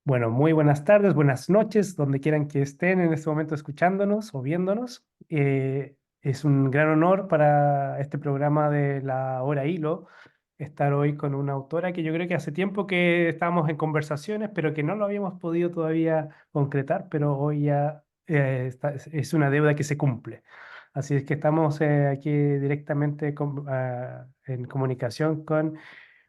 Bueno, muy buenas tardes, buenas noches, donde quieran que estén en este momento escuchándonos o viéndonos. Es un gran honor para este programa de la Hora Hilo estar hoy con una autora que yo creo que hace tiempo que estábamos en conversaciones, pero que no lo habíamos podido todavía concretar, pero hoy ya es una deuda que se cumple. Así es que estamos aquí directamente en comunicación con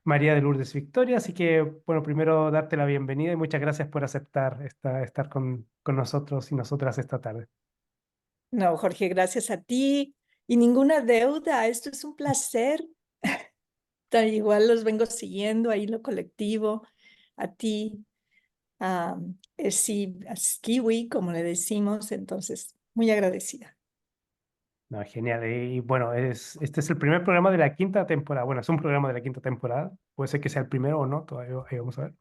María de Lourdes Victoria. Así que, bueno, primero darte la bienvenida y muchas gracias por aceptar estar con nosotros y nosotras esta tarde. No, Jorge, gracias a ti. Y ninguna deuda, esto es un placer. Tal igual los vengo siguiendo ahí lo colectivo, a ti, sí, a Kiwi, como le decimos, entonces, muy agradecida. No, genial. Y bueno, este es el primer programa de la quinta temporada. Bueno, es un programa de la quinta temporada. Puede ser que sea el primero o no, todavía ahí vamos a ver.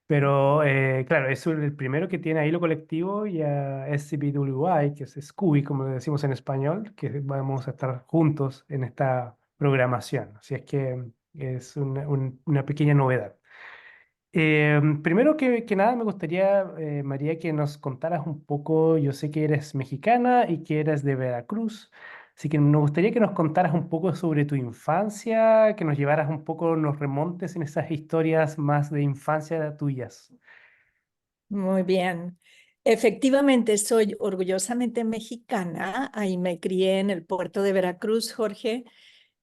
Pero claro, es el primero que tiene ahí lo colectivo y a SCBWI, que es Scooby, como le decimos en español, que vamos a estar juntos en esta programación. Así es que es una pequeña novedad. Primero que nada, me gustaría, María, que nos contaras un poco, yo sé que eres mexicana y que eres de Veracruz, así que nos gustaría que nos contaras un poco sobre tu infancia, que nos llevaras un poco, nos remontes en esas historias más de infancia tuyas. Muy bien. Efectivamente, soy orgullosamente mexicana. Ahí me crié en el puerto de Veracruz, Jorge,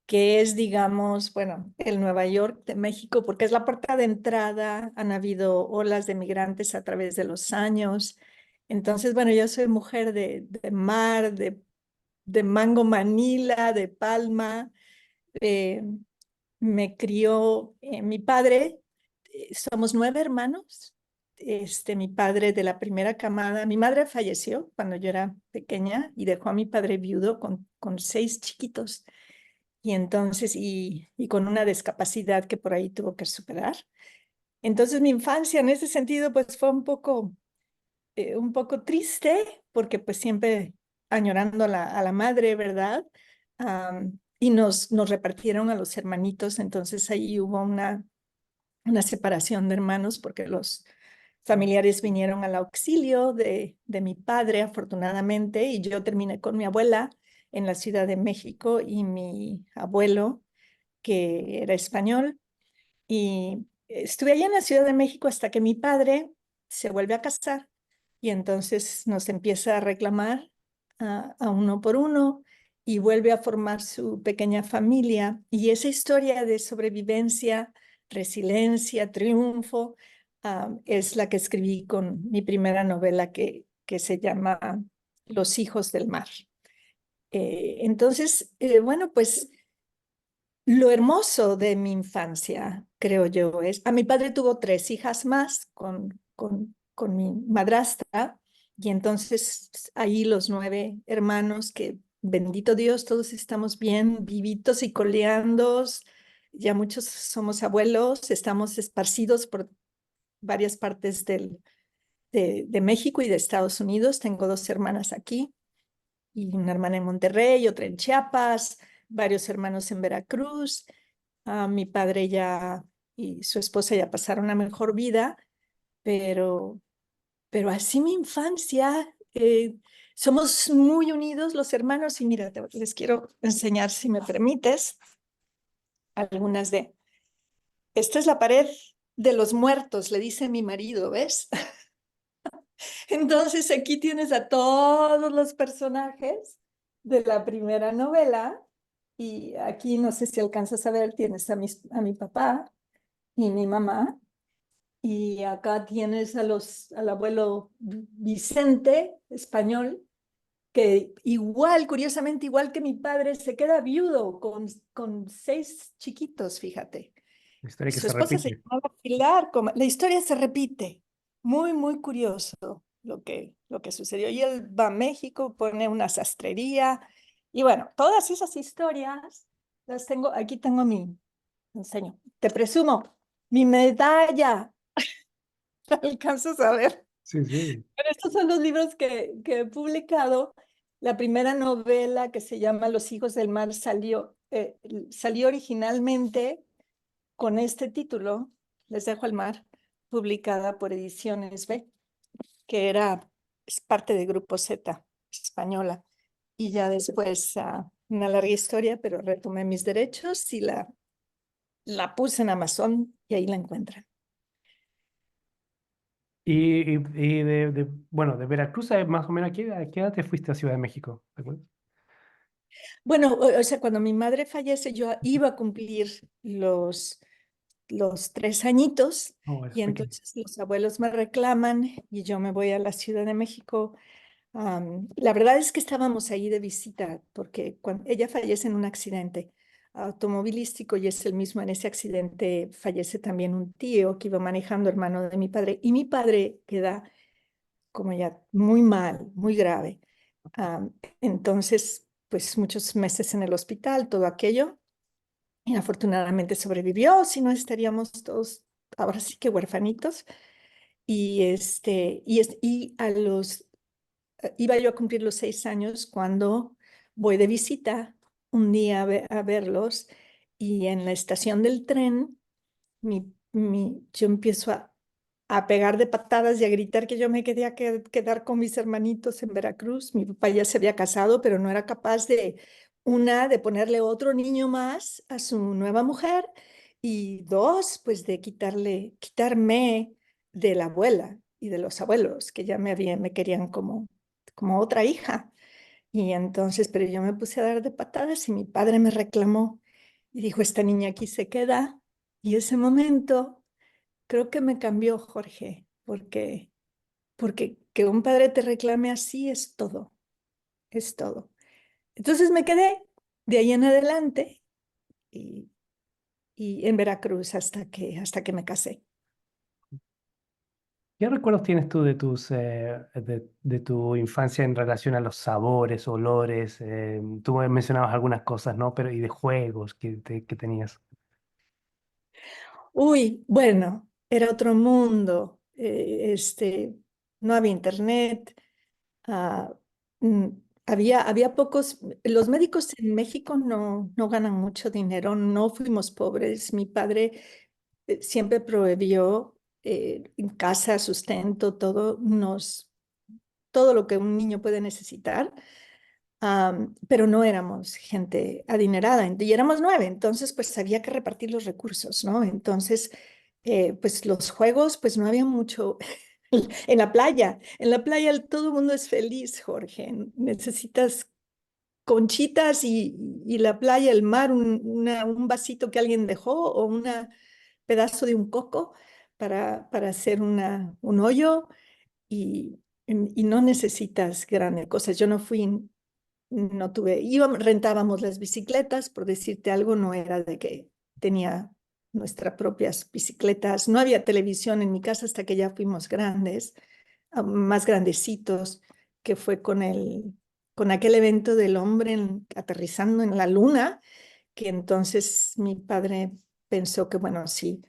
que es, digamos, bueno, el Nueva York de México, porque es la puerta de entrada. Han habido olas de migrantes a través de los años. Entonces, bueno, yo soy mujer de mar, de Mango Manila, de Palma. eh, Me crió mi padre. Somos 9 hermanos. Mi padre de la primera camada. Mi madre falleció cuando yo era pequeña y dejó a mi padre viudo con 6 chiquitos. Y entonces, y con una discapacidad que por ahí tuvo que superar. Entonces, mi infancia en ese sentido, pues fue un poco triste, porque pues siempre añorando a la madre, ¿verdad? Y nos repartieron a los hermanitos, entonces ahí hubo una separación de hermanos, porque los familiares vinieron al auxilio de mi padre, afortunadamente, y yo terminé con mi abuela en la Ciudad de México y mi abuelo, que era español. Y estuve allá en la Ciudad de México hasta que mi padre se vuelve a casar y entonces nos empieza a reclamar a uno por uno y vuelve a formar su pequeña familia. Y esa historia de sobrevivencia, resiliencia, triunfo, es la que escribí con mi primera novela que se llama Los hijos del mar. Entonces, bueno, pues lo hermoso de mi infancia, creo yo, es, a mi padre tuvo 3 hijas más con mi madrastra, y entonces ahí los 9 hermanos, que bendito Dios, todos estamos bien vivitos y coleando, ya muchos somos abuelos, estamos esparcidos por varias partes de México y de Estados Unidos. Tengo 2 hermanas aquí y una hermana en Monterrey, otra en Chiapas, varios hermanos en Veracruz. Mi padre ya y su esposa ya pasaron una mejor vida, pero, pero así mi infancia. Somos muy unidos los hermanos y mira, les quiero enseñar, si me permites, algunas de... Esta es la pared de los muertos, le dice mi marido, ¿ves? Entonces aquí tienes a todos los personajes de la primera novela y aquí no sé si alcanzas a ver, tienes a mi papá y mi mamá, y acá tienes al abuelo Vicente, español, que igual, curiosamente, igual que mi padre, se queda viudo con 6 chiquitos, fíjate. La historia que Su se esposa se repite. llamaba Pilar. La historia se repite. Muy, muy curioso lo que sucedió. Y él va a México, pone una sastrería. Y bueno, todas esas historias las tengo. Aquí tengo enseño. Te presumo, mi medalla. ¿La alcanzas a ver? Sí, sí. Pero estos son los libros que he publicado. La primera novela, que se llama Los hijos del mar, salió originalmente con este título, Les dejo al mar, publicada por Ediciones B, que es parte de Grupo Z, española. Y ya después, una larga historia, pero retomé mis derechos y la puse en Amazon y ahí la encuentran. Bueno, de Veracruz, más o menos, a qué edad te fuiste a Ciudad de México? ¿Te acuerdas? Bueno, o sea, cuando mi madre fallece, yo iba a cumplir los 3 añitos Oh, eres y pequeño. entonces los abuelos me reclaman y yo me voy a la Ciudad de México. La verdad es que estábamos ahí de visita porque cuando ella fallece en un accidente automovilístico y es el mismo, en ese accidente fallece también un tío que iba manejando, hermano de mi padre, y mi padre queda como ya muy mal, muy grave. Entonces, pues muchos meses en el hospital, todo aquello, y afortunadamente sobrevivió, si no estaríamos todos ahora sí que huerfanitos. Y iba yo a cumplir los 6 años cuando voy de visita un día a verlos y en la estación del tren yo empiezo a pegar de patadas y a gritar que yo me quería quedar con mis hermanitos en Veracruz. Mi papá ya se había casado, pero no era capaz de ponerle otro niño más a su nueva mujer y dos, pues de quitarme de la abuela y de los abuelos que ya me querían como otra hija. Y entonces, pero yo me puse a dar de patadas y mi padre me reclamó y dijo, esta niña aquí se queda. Y ese momento creo que me cambió, Jorge, porque que un padre te reclame así es todo, es todo. Entonces me quedé de ahí en adelante y, y en Veracruz hasta que me casé. ¿Qué recuerdos tienes tú de de tu infancia en relación a los sabores, olores? Tú mencionabas algunas cosas, ¿no? Pero y de juegos que tenías. Uy, bueno, era otro mundo. No había internet. ah, mm, había pocos. Los médicos en México no ganan mucho dinero, no fuimos pobres. Mi padre siempre proveyó en casa, sustento, todo lo que un niño puede necesitar. Pero no éramos gente adinerada y éramos 9, entonces pues había que repartir los recursos, ¿no? Entonces, pues los juegos, pues no había mucho en la playa todo el mundo es feliz, Jorge, necesitas conchitas y la playa, el mar, un vasito que alguien dejó o un pedazo de un coco para hacer un hoyo y no necesitas grandes cosas. Yo no tuve, rentábamos las bicicletas, por decirte algo, no era de que tenía nuestras propias bicicletas, no había televisión en mi casa hasta que ya fuimos grandes, más grandecitos, que fue con aquel evento del hombre aterrizando en la luna, que entonces mi padre pensó que, bueno, sí,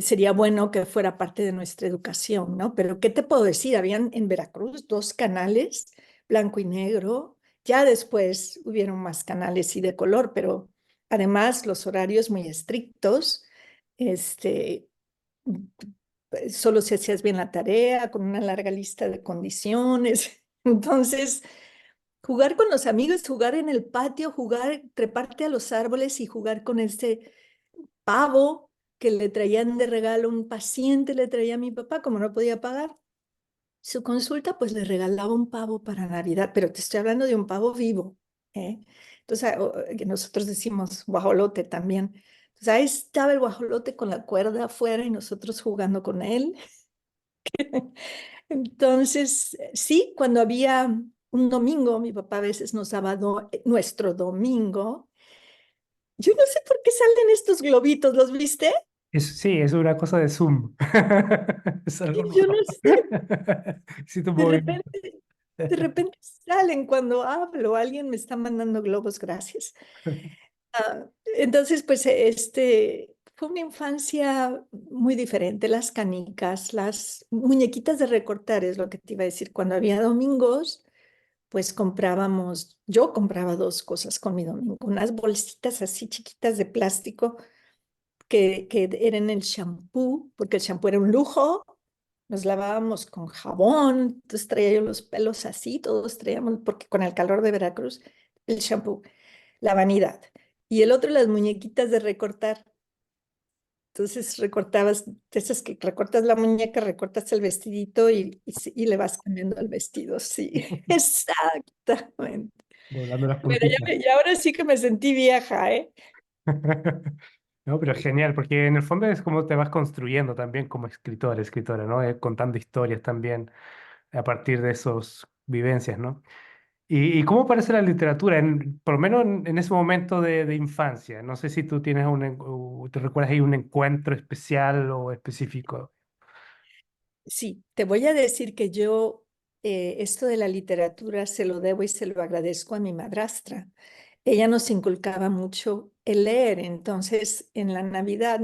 sería bueno que fuera parte de nuestra educación, ¿no? Pero, ¿qué te puedo decir? Habían en Veracruz 2 canales, blanco y negro. Ya después hubieron más canales y de color, pero además los horarios muy estrictos. Este, Solo si hacías bien la tarea, con una larga lista de condiciones. Entonces, jugar con los amigos, jugar en el patio, treparte a los árboles y jugar con ese pavo que le traían de regalo un paciente, le traía a mi papá, como no podía pagar su consulta, pues le regalaba un pavo para Navidad, pero te estoy hablando de un pavo vivo, ¿eh? Entonces, que nosotros decimos guajolote también. Entonces, ahí estaba el guajolote con la cuerda afuera y nosotros jugando con él. Entonces, sí, cuando había un domingo, mi papá a veces nos daba nuestro domingo. Yo no sé por qué salen estos globitos, ¿los viste? Sí, es una cosa de Zoom. Es algo Yo no nuevo. sé, Sí, tu de movimiento. repente, de repente salen cuando hablo, alguien me está mandando globos, gracias. Entonces, pues fue una infancia muy diferente, las canicas, las muñequitas de recortar, es lo que te iba a decir. Cuando había domingos, pues yo compraba 2 cosas con mi domingo, unas bolsitas así chiquitas de plástico que era en el shampoo, porque el shampoo era un lujo. Nos lavábamos con jabón, entonces traía yo los pelos así, todos traíamos, porque con el calor de Veracruz, el shampoo, la vanidad. Y el otro, las muñequitas de recortar. Entonces recortabas, de esas que recortas la muñeca, recortas el vestidito y le vas cambiando el vestido. Sí, exactamente. Doblando las Bueno, puntitas. y ahora sí que me sentí vieja, ¿eh? No, pero genial, porque en el fondo es como te vas construyendo también como escritor, escritora, ¿no? Contando historias también a partir de esas vivencias, ¿no? ¿Y cómo parece la literatura, por lo menos en ese momento de infancia? No sé si tú tienes o te recuerdas ahí un encuentro especial o específico. Sí, te voy a decir que yo esto de la literatura se lo debo y se lo agradezco a mi madrastra. Ella nos inculcaba mucho el leer, entonces en la Navidad,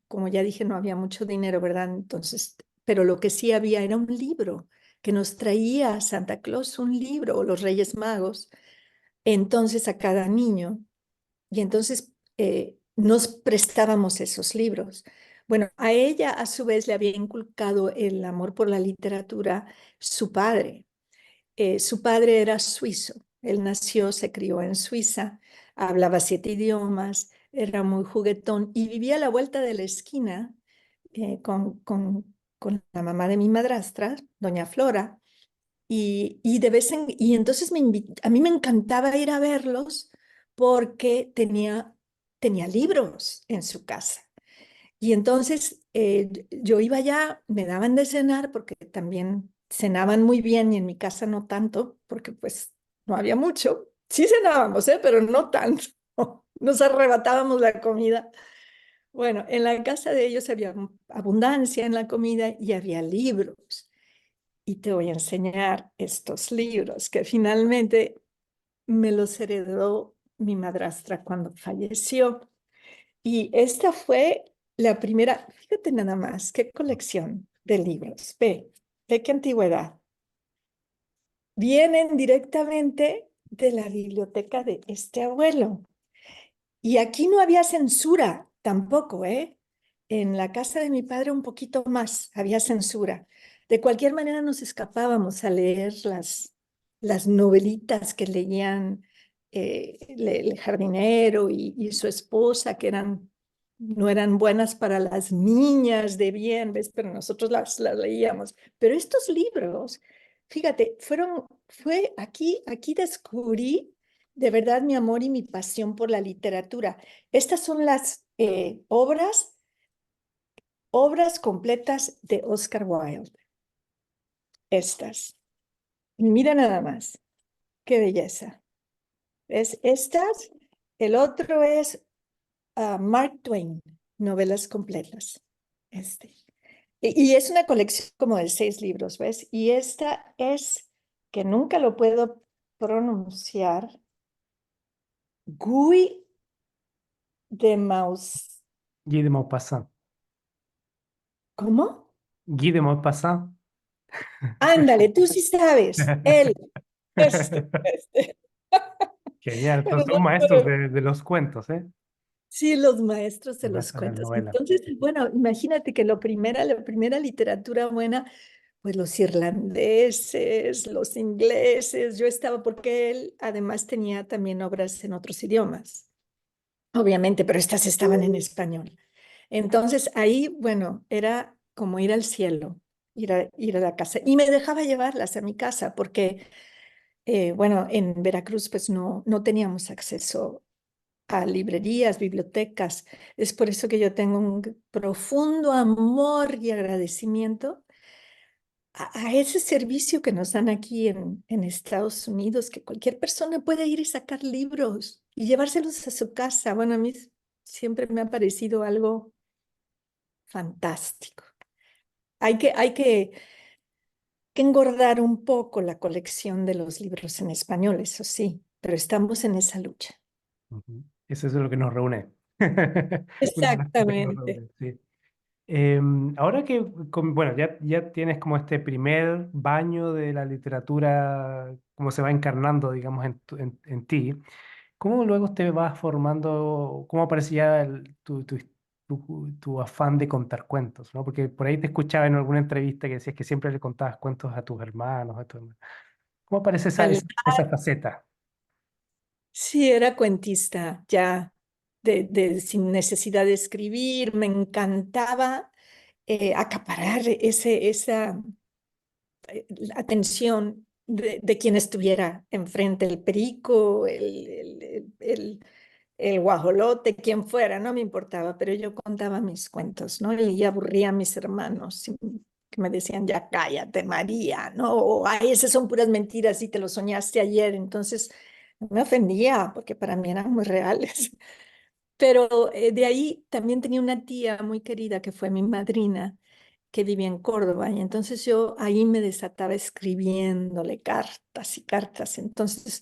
como ya dije, no había mucho dinero, ¿verdad? Entonces, pero lo que sí había era un libro que nos traía Santa Claus, un libro, o los Reyes Magos, entonces a cada niño. Y entonces nos prestábamos esos libros. Bueno, a ella a su vez le había inculcado el amor por la literatura su padre. Su padre era suizo. Él nació, se crió en Suiza, hablaba 7 idiomas, era muy juguetón y vivía a la vuelta de la esquina con la mamá de mi madrastra, doña Flora. Y entonces a mí me encantaba ir a verlos porque tenía libros en su casa. Y entonces yo iba allá, me daban de cenar porque también cenaban muy bien y en mi casa no tanto, porque pues no había mucho. Sí cenábamos, pero no tanto. Nos arrebatábamos la comida. Bueno, en la casa de ellos había abundancia en la comida y había libros. Y te voy a enseñar estos libros que finalmente me los heredó mi madrastra cuando falleció. Y esta fue la primera, fíjate nada más, qué colección de libros. Ve qué antigüedad. Vienen directamente de la biblioteca de este abuelo. Y aquí no había censura tampoco, ¿eh? En la casa de mi padre un poquito más había censura. De cualquier manera nos escapábamos a leer las novelitas que leían el jardinero y su esposa, que no eran buenas para las niñas de bien, ¿ves? Pero nosotros las leíamos. Pero estos libros, fíjate, fue aquí descubrí de verdad mi amor y mi pasión por la literatura. Estas son las obras completas de Oscar Wilde. Estas. Y mira nada más, qué belleza. ¿Ves? Estas. El otro es Mark Twain, novelas completas. Este. Y es una colección como de 6 libros, ¿ves? Y esta es, que nunca lo puedo pronunciar, Guy de Maus. Guy de Maupassant. ¿Cómo? Guy de Maupassant. Ándale, tú sí sabes, él, este. Genial, Bueno, son maestros de los cuentos, ¿eh? sí, los maestros de los Maestros de la cuentos. novela. Entonces, bueno, imagínate que la primera literatura buena, pues los irlandeses, los ingleses, yo estaba, porque él además tenía también obras en otros idiomas, obviamente, pero estas estaban en español. Entonces ahí, bueno, era como ir al cielo, ir a la casa. Y me dejaba llevarlas a mi casa porque bueno, en Veracruz pues no teníamos acceso a librerías, bibliotecas. Es por eso que yo tengo un profundo amor y agradecimiento a ese servicio que nos dan aquí en Estados Unidos, que cualquier persona puede ir y sacar libros y llevárselos a su casa. Bueno, a mí siempre me ha parecido algo fantástico. Hay que engordar un poco la colección de los libros en español, eso sí, pero estamos en esa lucha. Ujú. Eso es lo que nos reúne. Una de las cosas que nos Exactamente. reúne, sí. Ahora que, bueno, ya tienes como este primer baño de la literatura, cómo se va encarnando, digamos, en ti, ¿cómo luego te vas formando, cómo aparece ya tu afán de contar cuentos, ¿no? Porque por ahí te escuchaba en alguna entrevista que decías que siempre le contabas cuentos a tus hermanos, a tu hermana. ¿Cómo aparece Al- esa faceta? sí, era cuentista ya, sin necesidad de escribir, me encantaba acaparar esa la atención de quien estuviera enfrente, el perico, el guajolote, quien fuera, no me importaba, pero yo contaba mis cuentos, ¿no? Y aburría a mis hermanos, que me decían, ya cállate, María, ¿no? O, ay, esas son puras mentiras y te lo soñaste ayer. Entonces, me ofendía, porque para mí eran muy reales. Pero de ahí también tenía una tía muy querida que fue mi madrina, que vivía en Córdoba, y entonces yo ahí me desataba escribiéndole cartas y cartas. Entonces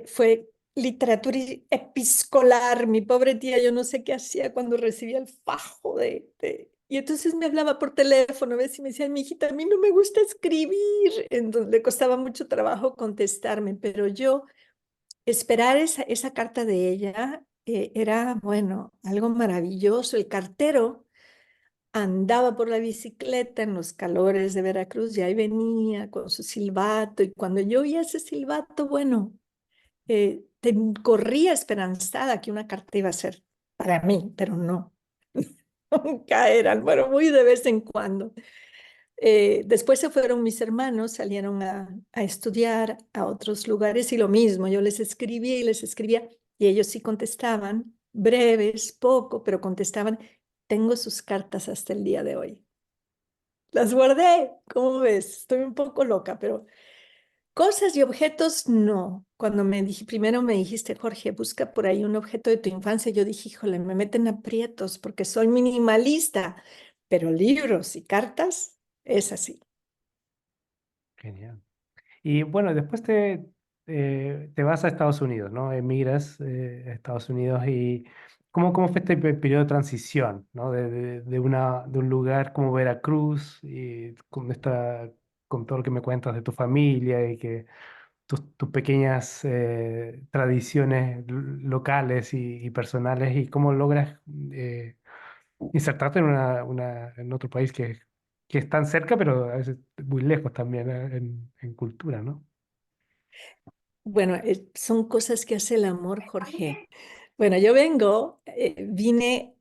fue literatura epistolar. Mi pobre tía, yo no sé qué hacía cuando recibía el fajo Y entonces me hablaba por teléfono, ¿ves? Y me decía, mi hijita, a mí no me gusta escribir. Entonces le costaba mucho trabajo contestarme, pero yo esperar esa carta de ella era, bueno, algo maravilloso. El cartero andaba por la bicicleta en los calores de Veracruz y ahí venía con su silbato. Y cuando yo oía ese silbato, bueno, corría esperanzada que una carta iba a ser para mí, pero no. Nunca eran, bueno, muy de vez en cuando. Después se fueron mis hermanos, salieron a estudiar a otros lugares y lo mismo, yo les escribía y les escribía y ellos sí contestaban, breves, poco, pero contestaban. Tengo sus cartas hasta el día de hoy. Las guardé, ¿cómo ves? Estoy un poco loca, pero cosas y objetos no. Cuando primero me dijiste, Jorge, busca por ahí un objeto de tu infancia, yo dije, híjole, me meten aprietos porque soy minimalista, pero libros y cartas es así. Genial. Y bueno, después te vas a Estados Unidos, ¿no? Emigras a Estados Unidos y ¿cómo fue este periodo de transición, ¿no? De un lugar como Veracruz y con todo lo que me cuentas de tu familia y que tus pequeñas tradiciones locales y personales y cómo logras insertarte en en otro país que es tan cerca, pero a veces muy lejos también en cultura, ¿no? Bueno, son cosas que hace el amor, Jorge. Bueno, yo vine,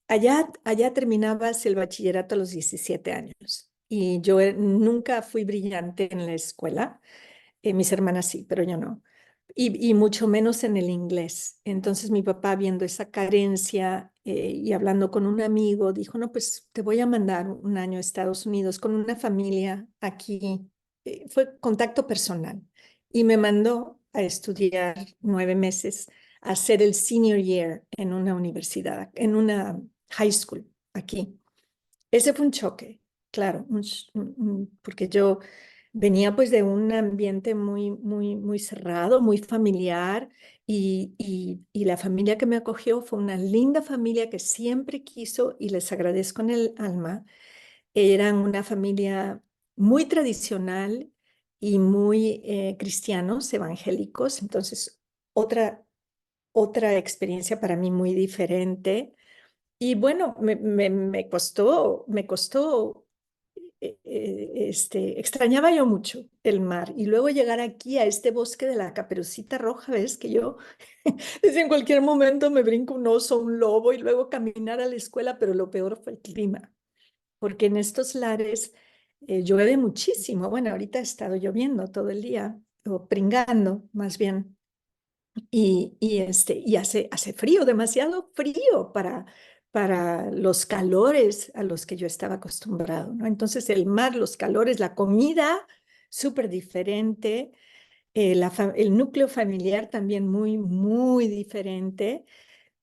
allá terminabas el bachillerato a los 17 años y yo nunca fui brillante en la escuela. Mis hermanas sí, pero yo no. Y mucho menos en el inglés. Entonces mi papá, viendo esa carencia y hablando con un amigo, dijo, no, pues te voy a mandar un año a Estados Unidos con una familia aquí. Fue contacto personal. Y me mandó a estudiar 9 meses, a hacer el senior year en una universidad, en una high school aquí. Ese fue un choque, claro, porque yo venía pues de un ambiente muy cerrado, muy familiar y la familia que me acogió fue una linda familia que siempre quiso y les agradezco en el alma. Eran una familia muy tradicional y muy cristianos, evangélicos, entonces otra, otra experiencia para mí muy diferente. Y bueno, me costó, extrañaba yo mucho el mar y luego llegar aquí a este bosque de la Caperucita Roja, ves que yo desde en cualquier momento me brinco un oso, un lobo y luego caminar a la escuela, pero lo peor fue el clima, porque en estos lares llueve muchísimo. Bueno, ahorita ha estado lloviendo todo el día, o pringando más bien y hace frío, demasiado frío para los calores a los que yo estaba acostumbrado, ¿no? Entonces el mar, los calores, la comida, súper diferente, el núcleo familiar también muy diferente,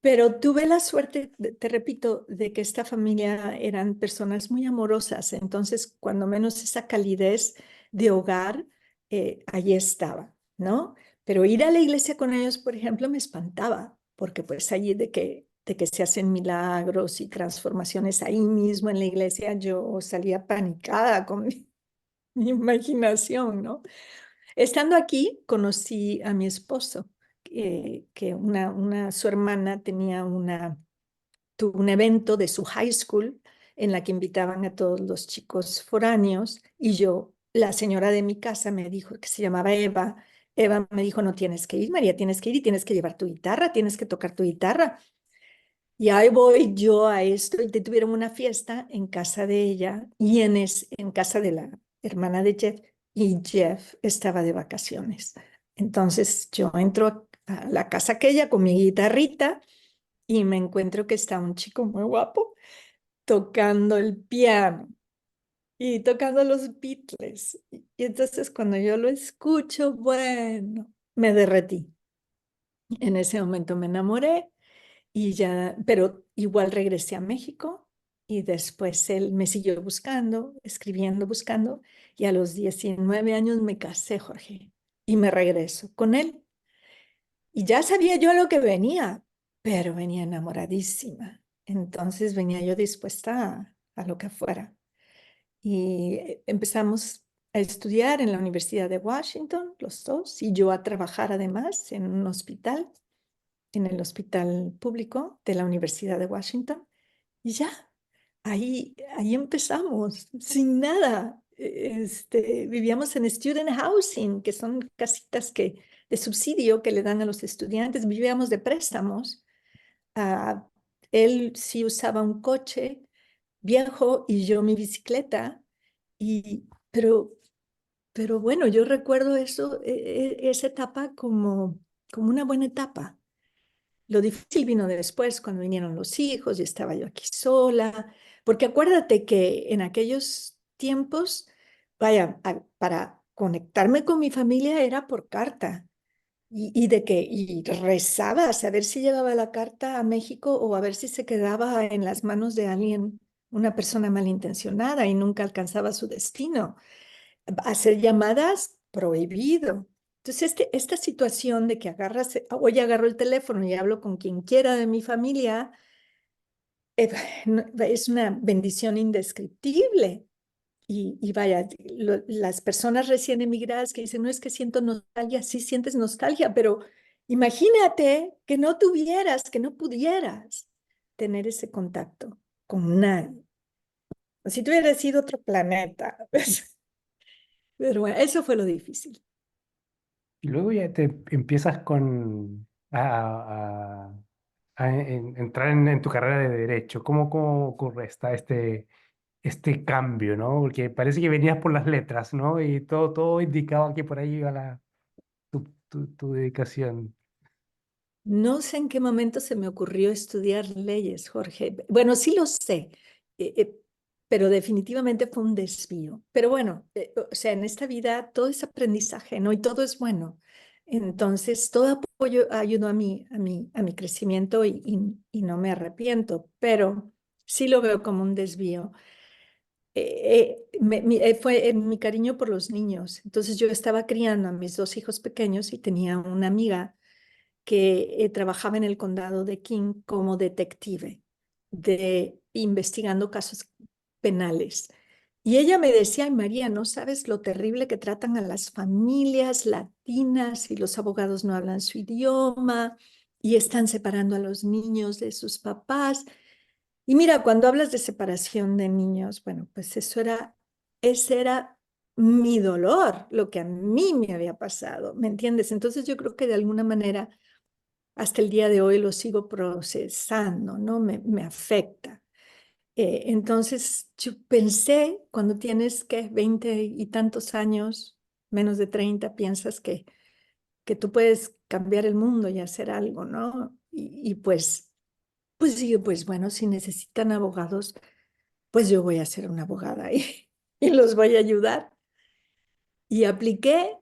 pero tuve la suerte, te repito, de que esta familia eran personas muy amorosas, entonces cuando menos esa calidez de hogar, allí estaba, ¿no? Pero ir a la iglesia con ellos, por ejemplo, me espantaba, porque pues allí de que se hacen milagros y transformaciones ahí mismo en la iglesia, yo salía panicada con mi imaginación, ¿no? Estando aquí, conocí a mi esposo, que su hermana tenía tuvo un evento de su high school en la que invitaban a todos los chicos foráneos y la señora de mi casa me dijo, que se llamaba Eva, Eva me dijo, no tienes que ir, María, tienes que ir y tienes que llevar tu guitarra, tienes que tocar tu guitarra. Y ahí voy yo a esto y tuvieron una fiesta en casa de ella y en casa de la hermana de Jeff y Jeff estaba de vacaciones. Entonces yo entro a la casa aquella con mi guitarrita y me encuentro que está un chico muy guapo tocando el piano y tocando los Beatles. Y entonces cuando yo lo escucho, bueno, me derretí. En ese momento me enamoré y ya, pero igual regresé a México y después él me siguió buscando, escribiendo, buscando y a los 19 años me casé, Jorge, y me regreso con él. Y ya sabía yo a lo que venía, pero venía enamoradísima. Entonces venía yo dispuesta a lo que fuera. Y empezamos a estudiar en la Universidad de Washington, los dos, y yo a trabajar además en un hospital, en el hospital público de la Universidad de Washington. Y ya, ahí empezamos, sin nada. Vivíamos en student housing, que son casitas de subsidio que le dan a los estudiantes. Vivíamos de préstamos. Ah, él sí usaba un coche viejo y yo mi bicicleta. Pero bueno, yo recuerdo eso, esa etapa como una buena etapa. Lo difícil vino después, cuando vinieron los hijos y estaba yo aquí sola, porque acuérdate que en aquellos tiempos, vaya, para conectarme con mi familia era por carta y rezaba a saber si llegaba la carta a México o a ver si se quedaba en las manos de alguien, una persona malintencionada y nunca alcanzaba su destino. Hacer llamadas prohibido. Entonces, esta situación de que hoy agarro el teléfono y hablo con quien quiera de mi familia, es una bendición indescriptible. Y vaya, las personas recién emigradas que dicen, no es que siento nostalgia, sí sientes nostalgia, pero imagínate que no tuvieras, que no pudieras tener ese contacto con nadie. Si tú hubieras sido otro planeta. Pero bueno, eso fue lo difícil. Y luego ya te empiezas entrar en tu carrera de derecho. ¿Cómo ocurre este cambio, ¿no? Porque parece que venías por las letras, ¿no? Y todo indicaba que por ahí iba tu dedicación. No sé en qué momento se me ocurrió estudiar leyes, Jorge. Bueno, sí lo sé, eh, eh, pero definitivamente fue un desvío. Pero bueno, o sea, en esta vida todo es aprendizaje, ¿no? Y todo es bueno. Entonces, todo apoyo ayudó a mi crecimiento y no me arrepiento, pero sí lo veo como un desvío. Fue en mi cariño por los niños. Entonces, yo estaba criando a mis dos hijos pequeños y tenía una amiga que trabajaba en el condado de King como detective, investigando casos penales. Y ella me decía, ay María, no sabes lo terrible que tratan a las familias latinas y los abogados no hablan su idioma y están separando a los niños de sus papás. Y mira, cuando hablas de separación de niños, bueno, pues ese era mi dolor, lo que a mí me había pasado, ¿me entiendes? Entonces yo creo que de alguna manera hasta el día de hoy lo sigo procesando, ¿no? Me afecta. Entonces, yo pensé, cuando tienes que 20 y tantos años, menos de 30, piensas que tú puedes cambiar el mundo y hacer algo, ¿no? Y pues digo, pues bueno, si necesitan abogados, pues yo voy a ser una abogada y los voy a ayudar. Y apliqué,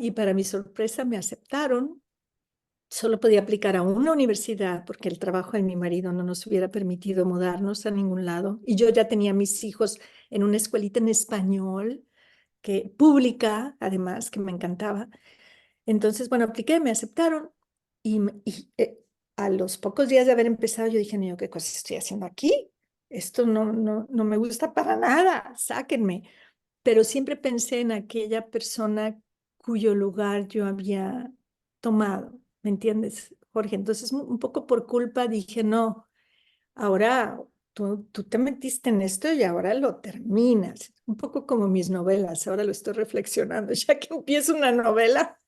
y para mi sorpresa me aceptaron. Solo podía aplicar a una universidad porque el trabajo de mi marido no nos hubiera permitido mudarnos a ningún lado. Y yo ya tenía mis hijos en una escuelita en español, pública, además, que me encantaba. Entonces, bueno, apliqué, me aceptaron y a los pocos días de haber empezado yo dije, no, ¿qué cosa estoy haciendo aquí? Esto no me gusta para nada, sáquenme. Pero siempre pensé en aquella persona cuyo lugar yo había tomado, ¿me entiendes, Jorge? Entonces, un poco por culpa dije, no, ahora tú te metiste en esto y ahora lo terminas. Un poco como mis novelas, ahora lo estoy reflexionando. Ya que empiezo una novela,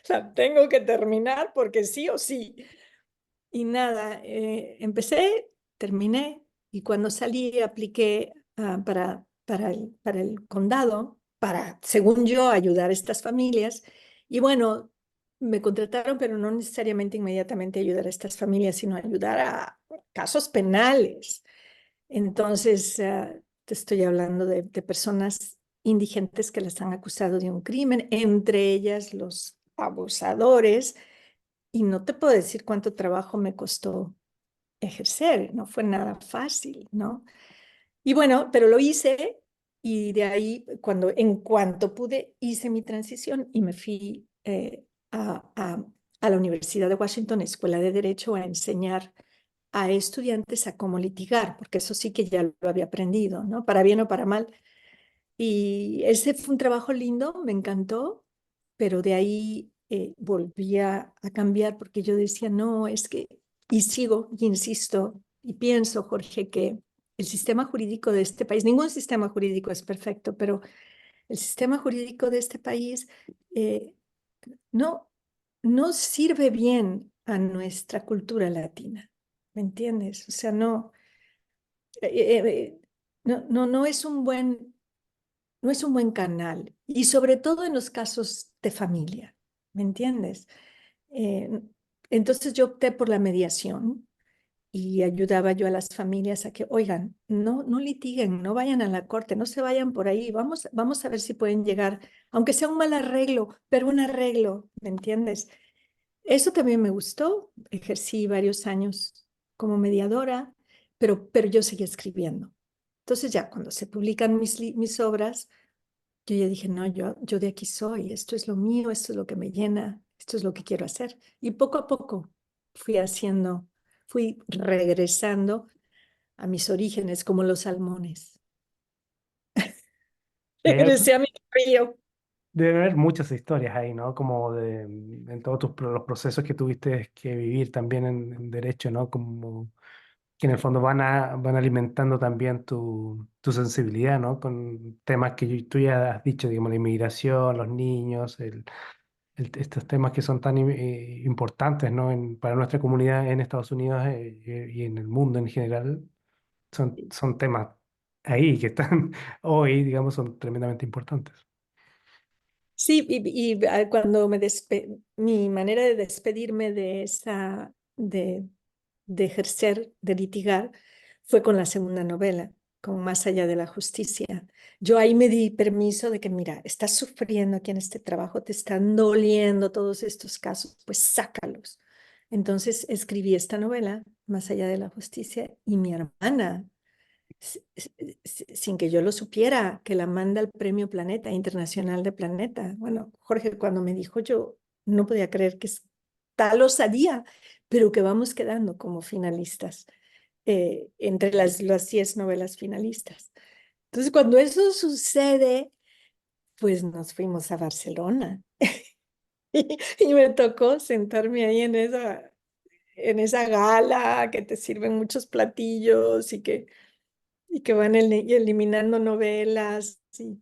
la tengo que terminar porque sí o sí. Y nada, empecé, terminé y cuando salí apliqué para el condado, para, según yo, ayudar a estas familias. Y bueno, me contrataron, pero no necesariamente inmediatamente ayudar a estas familias, sino ayudar a casos penales. Entonces, te estoy hablando de personas indigentes que las han acusado de un crimen, entre ellas los abusadores, y no te puedo decir cuánto trabajo me costó ejercer, no fue nada fácil, ¿no? Y bueno, pero lo hice y de ahí, en cuanto pude, hice mi transición y me fui a la Universidad de Washington, Escuela de Derecho, a enseñar a estudiantes a cómo litigar, porque eso sí que ya lo había aprendido, ¿no? Para bien o para mal. Y ese fue un trabajo lindo, me encantó, pero de ahí volví a cambiar porque yo decía, no, es que, y sigo, y insisto, y pienso, Jorge, que el sistema jurídico de este país, ningún sistema jurídico es perfecto, pero el sistema jurídico de este país eh, no, no sirve bien a nuestra cultura latina, ¿me entiendes? O sea, no es un buen no es un buen canal, y sobre todo en los casos de familia, ¿me entiendes? Eh, entonces yo opté por la mediación y ayudaba yo a las familias a que, oigan, no litiguen, no vayan a la corte, no se vayan por ahí, vamos a ver si pueden llegar, aunque sea un mal arreglo, pero un arreglo, ¿me entiendes? Eso también me gustó, ejercí varios años como mediadora, pero yo seguía escribiendo. Entonces ya cuando se publican mis obras, yo ya dije, no, yo de aquí soy, esto es lo mío, esto es lo que me llena, esto es lo que quiero hacer. Y poco a poco fui haciendo, fui regresando a mis orígenes como los salmones. Eh, Regresé a mi río. Debe haber muchas historias ahí, ¿no? Como en todos los procesos que tuviste que vivir también en derecho, ¿no? Como que en el fondo van alimentando también tu sensibilidad, ¿no? Con temas que tú ya has dicho, digamos, la inmigración, los niños, estos temas que son tan importantes, ¿no? Para nuestra comunidad en Estados Unidos y en el mundo en general, son temas ahí que están hoy, digamos, son tremendamente importantes. Sí, cuando mi manera de despedirme de ejercer, de litigar, fue con la segunda novela, con Más allá de la justicia. Yo ahí me di permiso de que, mira, estás sufriendo aquí en este trabajo, te están doliendo todos estos casos, pues sácalos. Entonces escribí esta novela, Más allá de la justicia, y mi hermana, sin que yo lo supiera, que la manda al Premio Planeta, Internacional de Planeta. Bueno, Jorge, cuando me dijo, yo no podía creer que es tal osadía, pero que vamos quedando como finalistas, entre las 10 novelas finalistas. Entonces, cuando eso sucede, pues nos fuimos a Barcelona y me tocó sentarme ahí en esa gala que te sirven muchos platillos y que van eliminando novelas. Y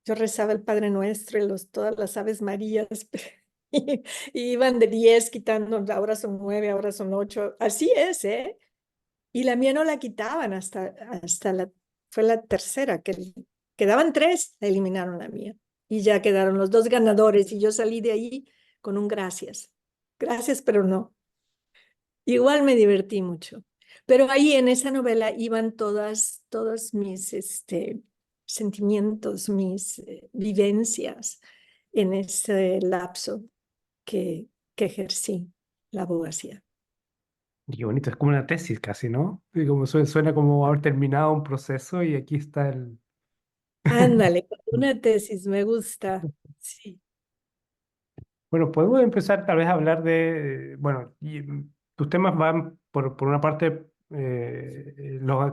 yo rezaba el Padre Nuestro y todas las Aves Marías. Y iban de 10 quitando, ahora son 9, ahora son 8. Así es, ¿eh? Y la mía no la quitaban fue la tercera, que quedaban 3, la eliminaron la mía. Y ya quedaron los 2 ganadores y yo salí de ahí con un gracias. Gracias, pero no. Igual me divertí mucho. Pero ahí en esa novela iban todos mis sentimientos, mis vivencias en ese lapso que ejercí la abogacía. Y qué bonito, es como una tesis casi, ¿no? Y como suena como haber terminado un proceso y aquí está el... Ándale, una tesis, me gusta. Sí. Bueno, podemos empezar tal vez a hablar bueno, tus temas van por una parte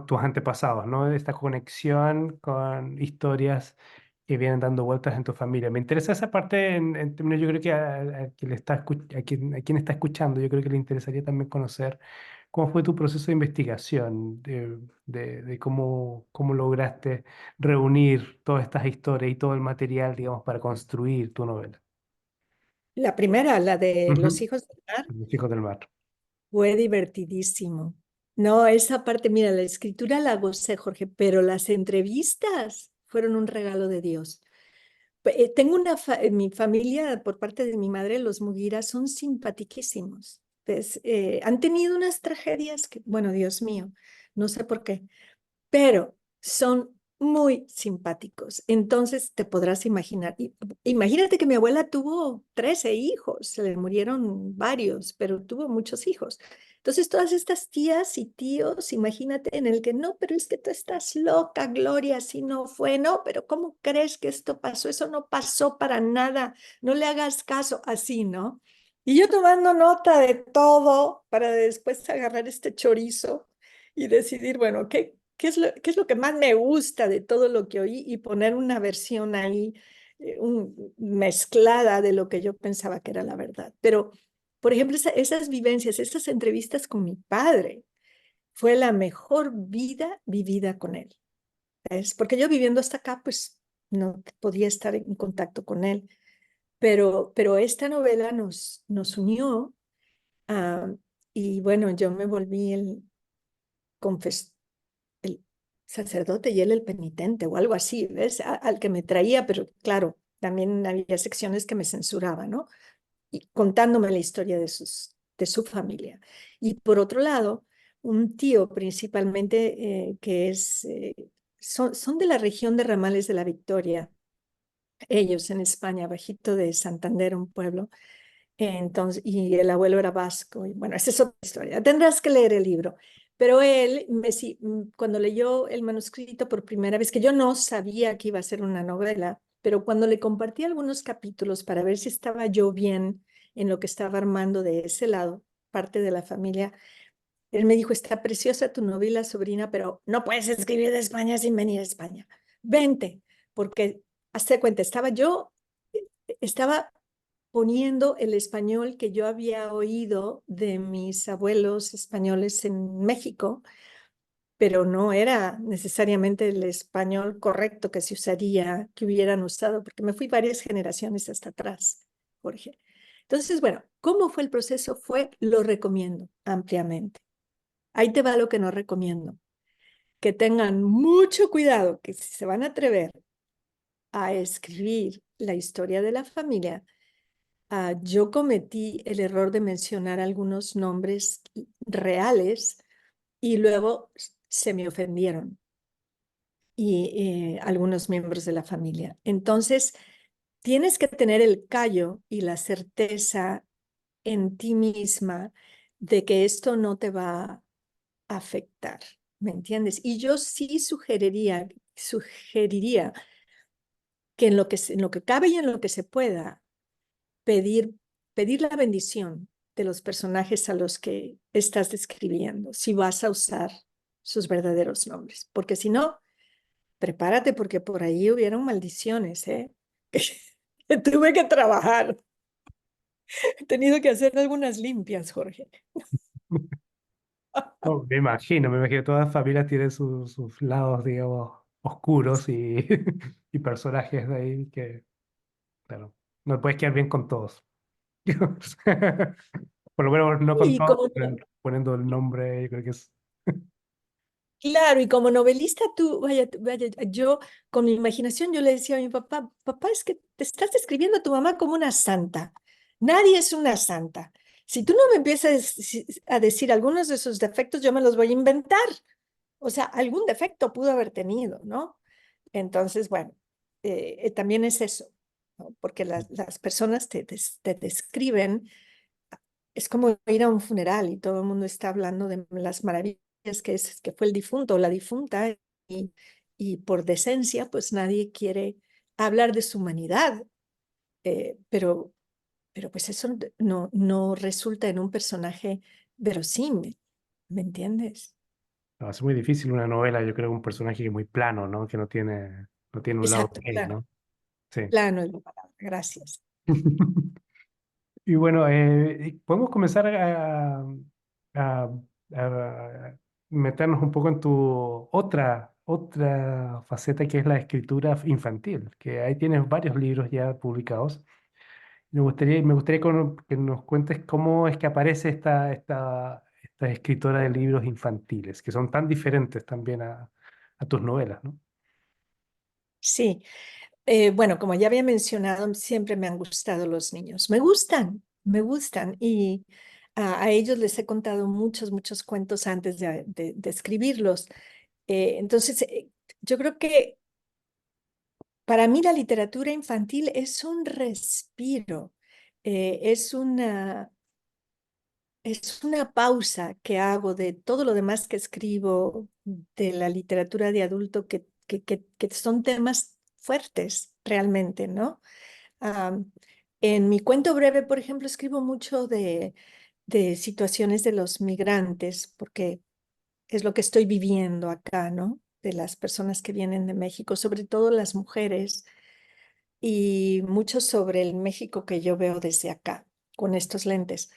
tus antepasados, ¿no? Esta conexión con historias que vienen dando vueltas en tu familia. Me interesa esa parte en términos, yo creo que a quien está a quien está escuchando, yo creo que le interesaría también conocer cómo fue tu proceso de investigación, de cómo lograste reunir todas estas historias y todo el material, digamos, para construir tu novela. La primera, la de Los Ujú. hijos del mar, Los hijos del mar. fue divertidísimo. No, esa parte, mira, la escritura la gocé, Jorge, pero las entrevistas fueron un regalo de Dios. Tengo en mi familia, por parte de mi madre, los Mugiras son simpaticísimos. Pues, han tenido unas tragedias que, bueno, Dios mío, no sé por qué, pero son muy simpáticos. Entonces te podrás imaginar. Imagínate que mi abuela tuvo 13 hijos, se le murieron varios, pero tuvo muchos hijos. Entonces todas estas tías y tíos, imagínate en el que no, pero es que tú estás loca, Gloria, así no fue, no, pero ¿cómo crees que esto pasó? Eso no pasó para nada, no le hagas caso, así, ¿no? Y yo tomando nota de todo para después agarrar este chorizo y decidir, bueno, qué es lo que más me gusta de todo lo que oí y poner una versión ahí mezclada de lo que yo pensaba que era la verdad? Pero, por ejemplo, esas vivencias, esas entrevistas con mi padre, fue la mejor vida vivida con él. ¿Ves? Porque yo viviendo hasta acá, pues no podía estar en contacto con él. Pero esta novela nos unió, ah, y bueno, yo me volví confes- el sacerdote y él el penitente o algo así, ¿ves? Al que me traía, pero claro, también había secciones que me censuraban, ¿no? Y contándome la historia de su familia. Y por otro lado, un tío principalmente son de la región de Ramales de la Victoria, ellos en España, bajito de Santander, un pueblo. Entonces, y el abuelo era vasco, y bueno, esa es otra historia. Tendrás que leer el libro. Pero él, cuando leyó el manuscrito por primera vez, que yo no sabía que iba a ser una novela, pero cuando le compartí algunos capítulos para ver si estaba yo bien en lo que estaba armando de ese lado, parte de la familia, él me dijo: está preciosa tu novela, sobrina, pero no puedes escribir de España sin venir a España. Vente, porque, hazte cuenta, estaba poniendo el español que yo había oído de mis abuelos españoles en México, pero no era necesariamente el español correcto que se usaría, que hubieran usado, porque me fui varias generaciones hasta atrás, Jorge. Entonces, bueno, ¿cómo fue el proceso? Lo recomiendo ampliamente. Ahí te va lo que no recomiendo. Que tengan mucho cuidado, que si se van a atrever a escribir la historia de la familia, yo cometí el error de mencionar algunos nombres reales y luego se me ofendieron y algunos miembros de la familia. Entonces, tienes que tener el callo y la certeza en ti misma de que esto no te va a afectar, ¿me entiendes? Y yo sí sugeriría que en lo que cabe y en lo que se pueda, pedir, pedir la bendición de los personajes a los que estás describiendo, si vas a usar sus verdaderos nombres, porque si no, prepárate porque por ahí hubieron maldiciones, ¿eh? Que tuve que trabajar. He tenido que hacer algunas limpias, Jorge. Oh, me imagino, todas las familias tienen sus lados, digamos, oscuros y, y personajes de ahí que, claro, no puedes quedar bien con todos. Por lo menos no con Y todos, como, poniendo el nombre, yo creo que es. claro, y como novelista tú, vaya, yo con mi imaginación yo le decía a mi papá: papá, es que te estás describiendo a tu mamá como una santa. Nadie es una santa. Si tú no me empiezas a decir algunos de sus defectos, yo me los voy a inventar. O sea, algún defecto pudo haber tenido, ¿no? Entonces, bueno, también es eso, ¿no? Porque las personas te describen, es como ir a un funeral y todo el mundo está hablando de las maravillas que fue el difunto o la difunta, y, y por decencia, pues nadie quiere hablar de su humanidad, pero pues eso no resulta en un personaje verosímil, ¿me entiendes? No, es muy difícil una novela, yo creo, un personaje que es muy plano, ¿no? Que no tiene un lado Exacto, gay, claro, ¿no? Sí. plano es la palabra, gracias. Y bueno, podemos comenzar a a meternos un poco en tu otra faceta que es la escritura infantil, que ahí tienes varios libros ya publicados. Me gustaría que nos cuentes cómo es que aparece esta escritora de libros infantiles, que son tan diferentes también a tus novelas, ¿no? Sí, bueno, como ya había mencionado, siempre me han gustado los niños. Me gustan y a ellos les he contado muchos, muchos cuentos antes de escribirlos. Entonces, yo creo que para mí la literatura infantil es un respiro, es es una pausa que hago de todo lo demás que escribo, de la literatura de adulto, que son temas fuertes realmente, ¿no? Am, en mi cuento breve, por ejemplo, escribo mucho de situaciones de los migrantes, porque es lo que estoy viviendo acá, ¿no? De las personas que vienen de México, sobre todo las mujeres, y mucho sobre el México que yo veo desde acá, con estos lentes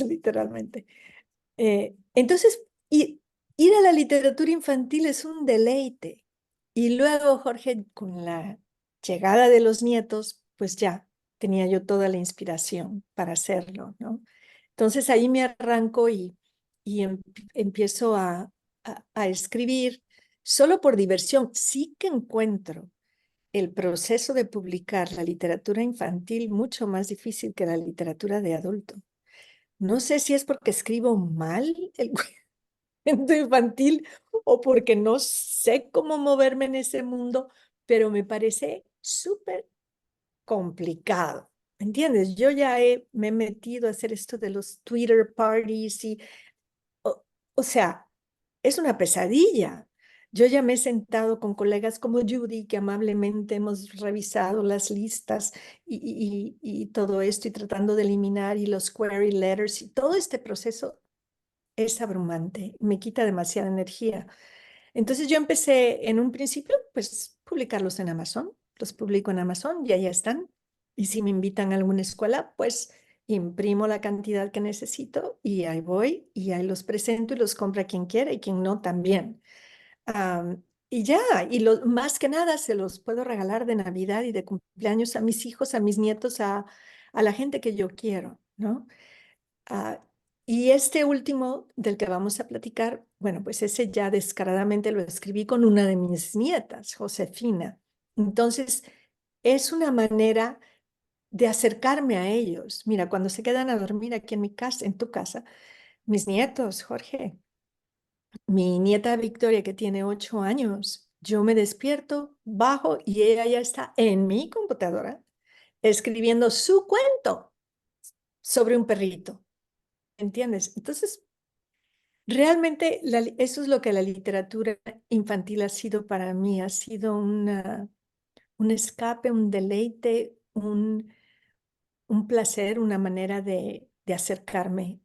literalmente. Entonces, ir a la literatura infantil es un deleite. Y luego, Jorge, con la llegada de los nietos, pues ya tenía yo toda la inspiración para hacerlo, ¿no? Entonces ahí me arranco y empiezo a escribir solo por diversión. Sí que encuentro el proceso de publicar la literatura infantil mucho más difícil que la literatura de adulto. No sé si es porque escribo mal el cuento infantil o porque no sé cómo moverme en ese mundo, pero me parece súper complicado. ¿Entiendes? Yo ya me he metido a hacer esto de los Twitter parties y, o, o sea, es una pesadilla. Yo ya me he sentado con colegas como Judy, que amablemente hemos revisado las listas y todo esto y tratando de eliminar y los query letters y todo este proceso es abrumante, me quita demasiada energía. Entonces yo empecé en un principio, pues, publicarlos en Amazon. Los publico en Amazon y ahí están. Y si me invitan a alguna escuela, pues imprimo la cantidad que necesito y ahí voy y ahí los presento y los compra quien quiera y quien no también. Y ya, más que nada se los puedo regalar de Navidad y de cumpleaños a mis hijos, a mis nietos, a la gente que yo quiero, ¿no? Ah, y este último del que vamos a platicar, bueno, pues ese ya descaradamente lo escribí con una de mis nietas, Josefina. Entonces, es una manera de acercarme a ellos. Mira, cuando se quedan a dormir aquí en mi casa, en tu casa, mis nietos, Jorge, mi nieta Victoria, que tiene 8 años, yo me despierto, bajo y ella ya está en mi computadora escribiendo su cuento sobre un perrito. ¿Entiendes? Entonces, realmente eso es lo que la literatura infantil ha sido para mí, ha sido un escape, un deleite, un placer, una manera de acercarme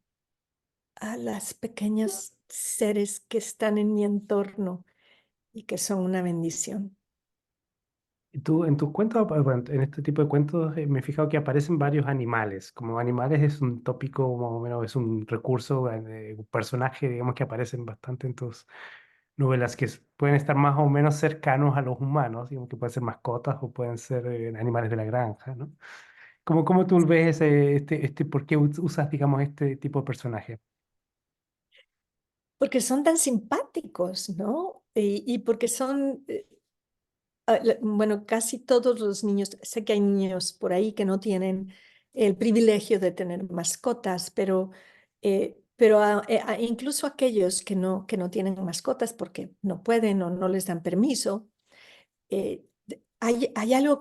a las pequeñas seres que están en mi entorno y que son una bendición. Y tú, en tus cuentos, bueno, en este tipo de cuentos, me he fijado que aparecen varios animales. Como animales es un tópico, más o menos, es un recurso, un personaje, digamos, que aparecen bastante en tus novelas, que pueden estar más o menos cercanos a los humanos, digamos, que pueden ser mascotas o pueden ser animales de la granja, ¿no? ¿Cómo tú ves por qué usas, digamos, este tipo de personaje? Porque son tan simpáticos, ¿no? Y porque son, bueno, casi todos los niños, sé que hay niños por ahí que no tienen el privilegio de tener mascotas, pero incluso aquellos que no tienen mascotas porque no pueden o no les dan permiso, hay algo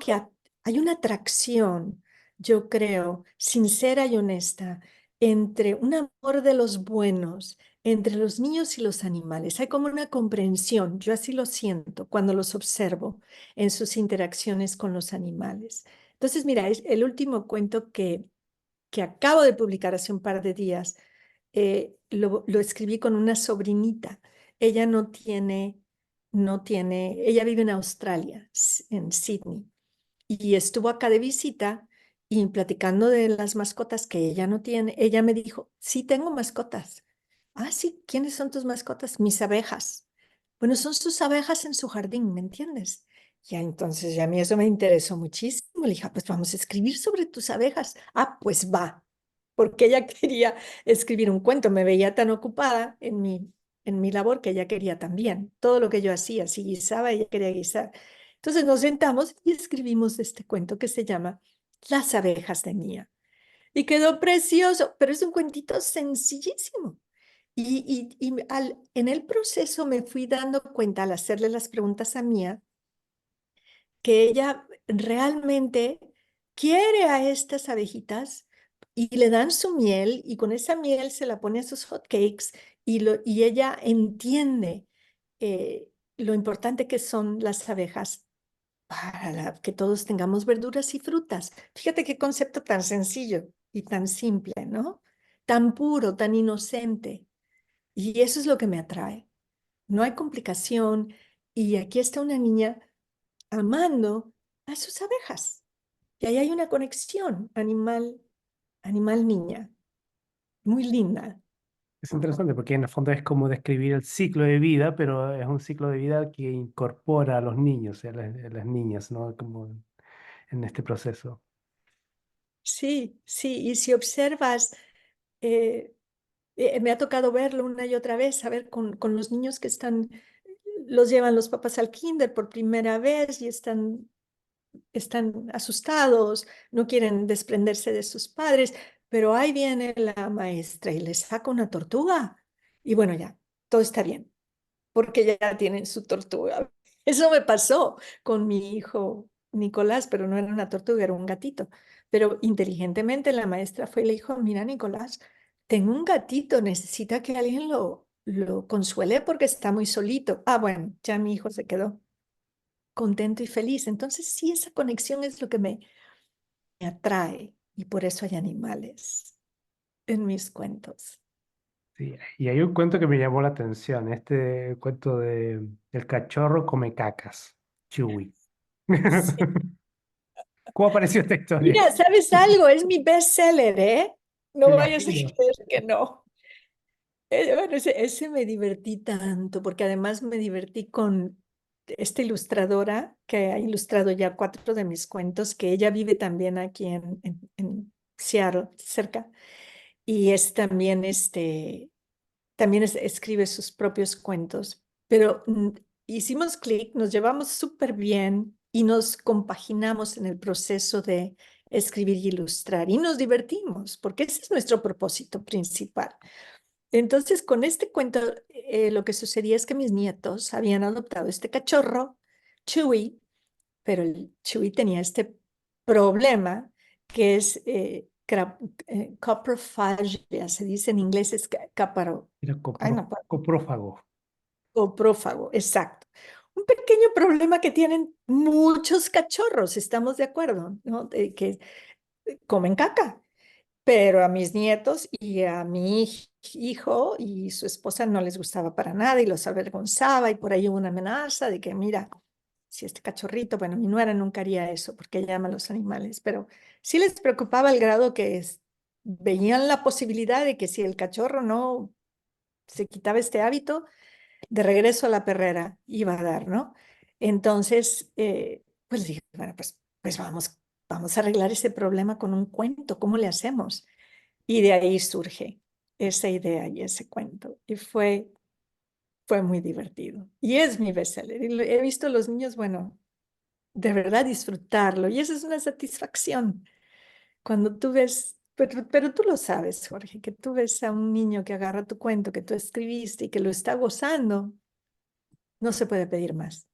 hay una atracción, yo creo, sincera y honesta, entre un amor de los buenos, entre los niños y los animales. Hay como una comprensión, yo así lo siento cuando los observo en sus interacciones con los animales. Entonces, mira, es el último cuento que acabo de publicar hace un par de días. Lo escribí con una sobrinita. Ella ella vive en Australia, en Sydney, y estuvo acá de visita y platicando de las mascotas que ella no tiene, ella me dijo, sí tengo mascotas, Ah, sí, ¿quiénes son tus mascotas? Mis abejas. Bueno, son sus abejas en su jardín, ¿me entiendes? Ya entonces ya a mí eso me interesó muchísimo. Le dije, "Ah, pues vamos a escribir sobre tus abejas. Ah, pues va, porque ella quería escribir un cuento. Me veía tan ocupada en mi labor que ella quería también. Todo lo que yo hacía, si guisaba, ella quería guisar. Entonces nos sentamos y escribimos este cuento que se llama Las abejas de Mía. Y quedó precioso, pero es un cuentito sencillísimo. En el proceso me fui dando cuenta al hacerle las preguntas a Mía que ella realmente quiere a estas abejitas y le dan su miel y con esa miel se la pone a sus hot cakes y ella entiende lo importante que son las abejas para que todos tengamos verduras y frutas. Fíjate qué concepto tan sencillo y tan simple, ¿no? Tan puro, tan inocente. Y eso es lo que me atrae. No hay complicación. Y aquí está una niña amando a sus abejas. Y ahí hay una conexión animal-niña, muy linda. Es interesante porque en el fondo es como describir el ciclo de vida, pero es un ciclo de vida que incorpora a los niños y a las niñas, ¿no? Como en este proceso. Sí, sí, y si observas, eh, me ha tocado verlo una y otra vez, a ver, con los niños que los llevan los papás al kinder por primera vez y están asustados, no quieren desprenderse de sus padres, pero ahí viene la maestra y les saca una tortuga y bueno, ya, todo está bien, porque ya tienen su tortuga. Eso me pasó con mi hijo Nicolás, pero no era una tortuga, era un gatito. Pero inteligentemente la maestra fue y le dijo, mira, Nicolás, tengo un gatito, necesita que alguien lo consuele porque está muy solito. Ah, bueno, ya mi hijo se quedó contento y feliz. Entonces, sí, esa conexión es lo que me atrae y por eso hay animales en mis cuentos. Sí, y hay un cuento que me llamó la atención, este cuento de El cachorro come cacas, Chewie. Sí. ¿Cómo apareció esta historia? Mira, ¿sabes algo? Es mi bestseller, ¿eh? No Me vayas a imagino. creer que no. Bueno, ese me divertí tanto, porque además me divertí con esta ilustradora que ha ilustrado ya 4 de mis cuentos, que ella vive también aquí en Seattle, cerca, y es también escribe sus propios cuentos, pero hicimos clic, nos llevamos súper bien y nos compaginamos en el proceso de escribir y ilustrar y nos divertimos, porque ese es nuestro propósito principal. Entonces, con este cuento, lo que sucedía es que mis nietos habían adoptado este cachorro, Chewy, pero el Chewy tenía este problema que es coprophagia, se dice en inglés, es cáparo. Era Ay, no, coprófago. coprófago, exacto. Un pequeño problema que tienen muchos cachorros, estamos de acuerdo, ¿no? Que comen caca, pero a mis nietos y a mi hijo y su esposa no les gustaba para nada y los avergonzaba y por ahí hubo una amenaza de que, mira, si este cachorrito, bueno, mi nuera nunca haría eso porque ella ama a los animales, pero sí les preocupaba el grado que veían la posibilidad de que si el cachorro no se quitaba este hábito, de regreso a la perrera iba a dar, ¿no? Entonces, pues dije, bueno, pues vamos a arreglar ese problema con un cuento, ¿cómo le hacemos? Y de ahí surge esa idea y ese cuento. Y fue muy divertido. Y es mi bestseller. Y he visto a los niños, bueno, de verdad disfrutarlo. Y eso es una satisfacción. Cuando tú ves, pero tú lo sabes, Jorge, que tú ves a un niño que agarra tu cuento que tú escribiste y que lo está gozando, no se puede pedir más.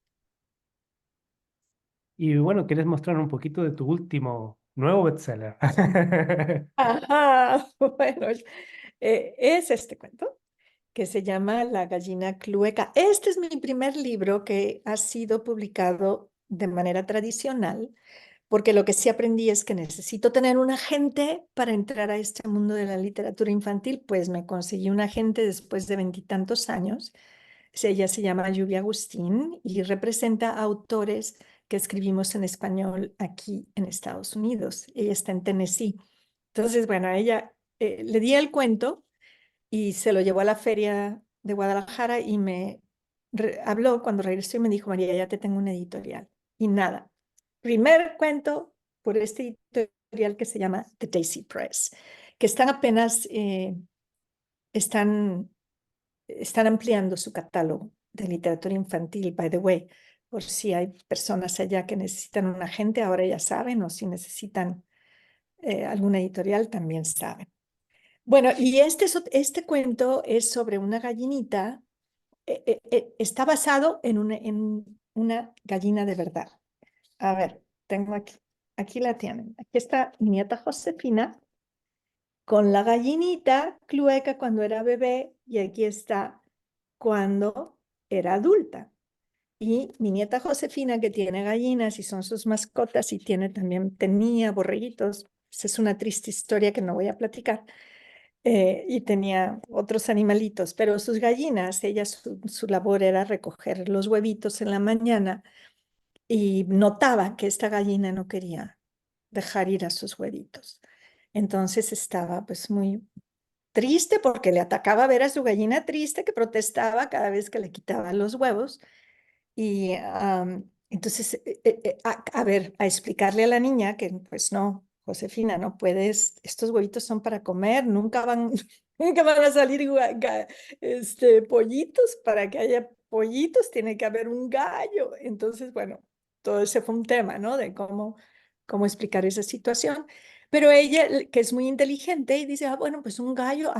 Y bueno, ¿quieres mostrar un poquito de tu último nuevo bestseller? Ajá, bueno, es este cuento que se llama La gallina clueca. Este es mi primer libro que ha sido publicado de manera tradicional, porque lo que sí aprendí es que necesito tener un agente para entrar a este mundo de la literatura infantil, pues me conseguí un agente después de 20 y tantos años. Ella se llama Lluvia Agustín y representa a autores que escribimos en español aquí en Estados Unidos. Ella está en Tennessee. Entonces, bueno, a ella le di el cuento y se lo llevó a la feria de Guadalajara y me habló cuando regresó y me dijo, María, ya te tengo una editorial. Y nada, primer cuento por este editorial que se llama The Daisy Press, que están apenas, están, están ampliando su catálogo de literatura infantil, by the way, por si hay personas allá que necesitan un agente, ahora ya saben, o si necesitan alguna editorial, también saben. Bueno, y este cuento es sobre una gallinita, está basado en una gallina de verdad. A ver, tengo aquí la tienen. Aquí está mi nieta Josefina con la gallinita Clueca cuando era bebé y aquí está cuando era adulta. Y mi nieta Josefina, que tiene gallinas y son sus mascotas y tenía borreguitos. Esa es una triste historia que no voy a platicar. Y tenía otros animalitos, pero sus gallinas, su labor era recoger los huevitos en la mañana y notaba que esta gallina no quería dejar ir a sus huevitos. Entonces estaba pues muy triste porque le atacaba ver a su gallina triste que protestaba cada vez que le quitaban los huevos. Y entonces, a ver, a explicarle a la niña que, pues no, Josefina, no puedes, estos huevitos son para comer, nunca van, nunca van a salir pollitos, para que haya pollitos tiene que haber un gallo. Entonces, bueno, todo ese fue un tema, ¿no? De cómo explicar esa situación. Pero ella, que es muy inteligente, y dice, ah, bueno, pues un gallo,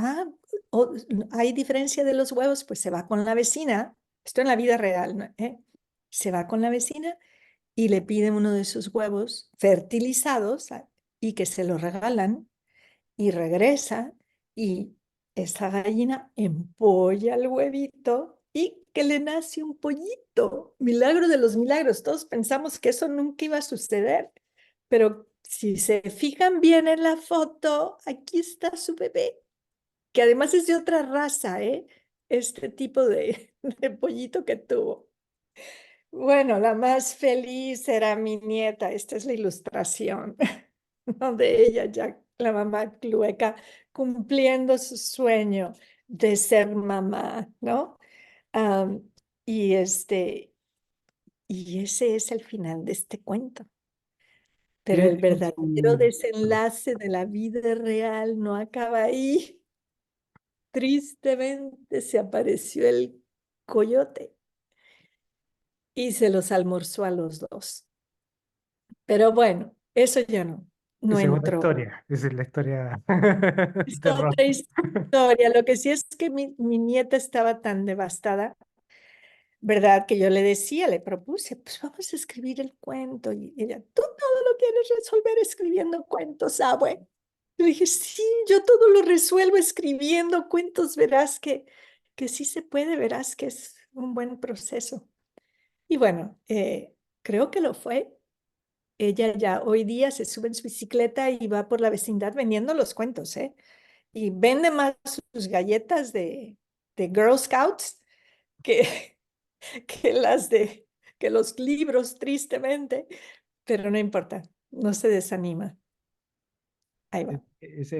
hay diferencia de los huevos, pues se va con la vecina, esto en la vida real, ¿no? Se va con la vecina y le pide uno de sus huevos fertilizados y que se lo regalan y regresa y esa gallina empolla el huevito y que le nace un pollito. Milagro de los milagros. Todos pensamos que eso nunca iba a suceder, pero si se fijan bien en la foto, aquí está su bebé, que además es de otra raza, ¿eh? Este tipo de pollito que tuvo. Bueno, la más feliz era mi nieta. Esta es la ilustración, ¿no? De ella, ya la mamá Clueca, cumpliendo su sueño de ser mamá, ¿no? Am, y, y ese es el final de este cuento. Pero Tiene, el tiene verdadero su... desenlace de la vida real no acaba ahí. Tristemente se apareció el coyote y se los almorzó a los dos. Pero bueno, eso ya no Esa es otra entró. historia, esa es la historia Es terror. otra historia. Lo que sí es que mi nieta estaba tan devastada, ¿verdad? Que yo le decía, le propuse, pues vamos a escribir el cuento. Y ella, tú todo lo quieres resolver escribiendo cuentos, abue. Le dije, sí, yo todo lo resuelvo escribiendo cuentos, verás que sí se puede, verás que es un buen proceso. Y bueno, creo que lo fue. Ella ya hoy día se sube en su bicicleta y va por la vecindad vendiendo los cuentos, ¿eh? Y vende más sus galletas de Girl Scouts que, que las que los libros, tristemente, pero no importa, no se desanima. Ahí va. Esta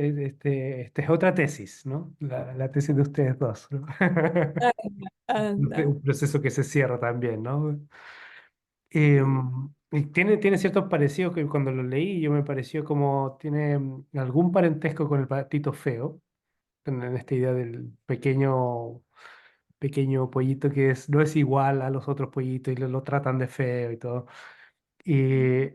es otra tesis, ¿no? La tesis de ustedes dos, ¿no? Anda. Un proceso que se cierra también, ¿no? Sí. Y tiene ciertos parecidos que cuando lo leí yo me pareció como tiene algún parentesco con el patito feo, en esta idea del pequeño pollito que no es igual a los otros pollitos y lo tratan de feo y todo. Y,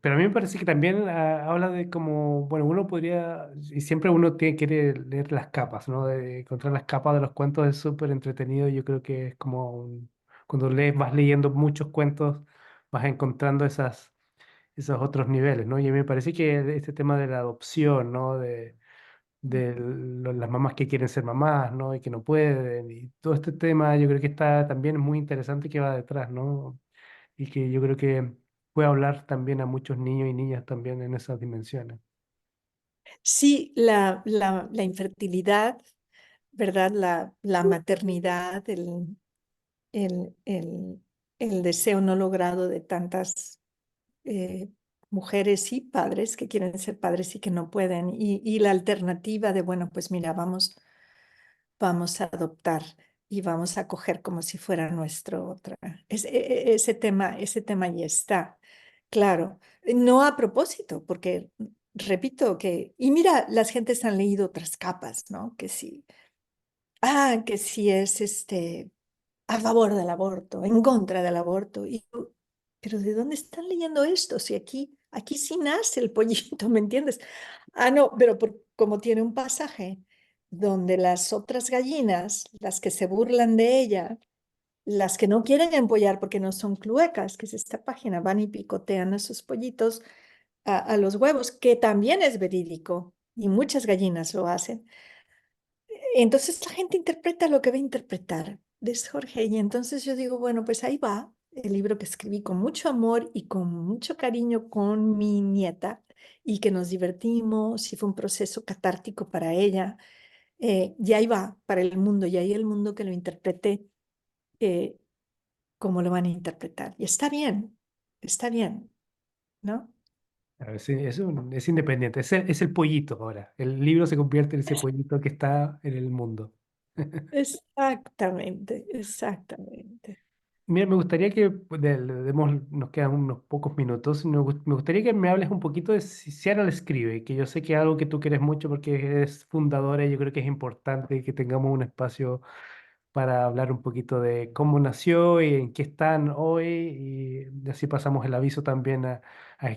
pero a mí me parece que también habla de como, bueno, uno podría, y siempre uno tiene que leer las capas, ¿no? De encontrar las capas de los cuentos es súper entretenido. Yo creo que es como cuando lees, vas leyendo muchos cuentos, vas encontrando esos otros niveles, ¿no? Y a mí me parece que este tema de la adopción, ¿no? De las mamás que quieren ser mamás, ¿no? Y que no pueden, y todo este tema yo creo que está también muy interesante que va detrás, ¿no? Y que yo creo que puede hablar también a muchos niños y niñas también en esas dimensiones. Sí, la infertilidad, ¿verdad? La maternidad, el, el, el deseo no logrado de tantas mujeres y padres que quieren ser padres y que no pueden. Y la alternativa de, bueno, pues mira, vamos a adoptar y vamos a coger como si fuera nuestro otra. Ese tema ya está, claro. No a propósito, porque repito que, y mira, las gentes han leído otras capas, ¿no? Que sí es a favor del aborto, en contra del aborto. Pero ¿de dónde están leyendo esto? Si aquí sí nace el pollito, ¿me entiendes? Ah, no, pero como tiene un pasaje donde las otras gallinas, las que se burlan de ella, las que no quieren empollar porque no son cluecas, que es esta página, van y picotean a sus pollitos, a los huevos, que también es verídico y muchas gallinas lo hacen. Entonces la gente interpreta lo que va a interpretar, es Jorge. Y entonces yo digo, bueno, pues ahí va el libro que escribí con mucho amor y con mucho cariño con mi nieta y que nos divertimos y fue un proceso catártico para ella. Y ahí va para el mundo y ahí el mundo que lo interprete eh, como lo van a interpretar. Y está bien, ¿no? A ver, sí, es independiente, es el pollito ahora. El libro se convierte en ese pollito que está en el mundo. Exactamente, exactamente. Mira, me gustaría que pues, nos quedan unos pocos minutos. Me gustaría que me hables un poquito de si Seattle escribe, que yo sé que es algo que tú quieres mucho porque eres fundadora y yo creo que es importante que tengamos un espacio para hablar un poquito de cómo nació y en qué están hoy y así pasamos el aviso también a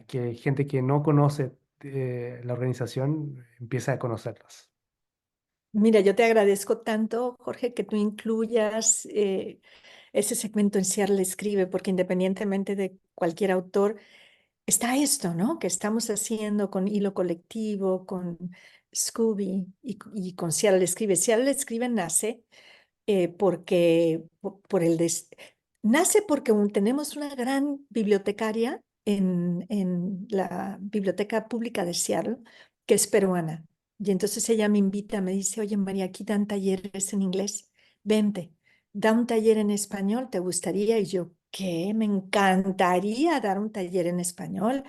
que gente que no conoce la organización empiece a conocerlas. Mira, yo te agradezco tanto, Jorge, que tú incluyas ese segmento en Seattle Escribe, porque independientemente de cualquier autor, está esto, ¿no? Que estamos haciendo con Hilo Colectivo, con Scooby y con Seattle Escribe. Seattle Escribe nace porque nace porque tenemos una gran bibliotecaria en la Biblioteca Pública de Seattle, que es peruana. Y entonces ella me invita, me dice, oye María, aquí dan talleres en inglés, vente, da un taller en español, ¿te gustaría? Y yo, ¿qué? Me encantaría dar un taller en español.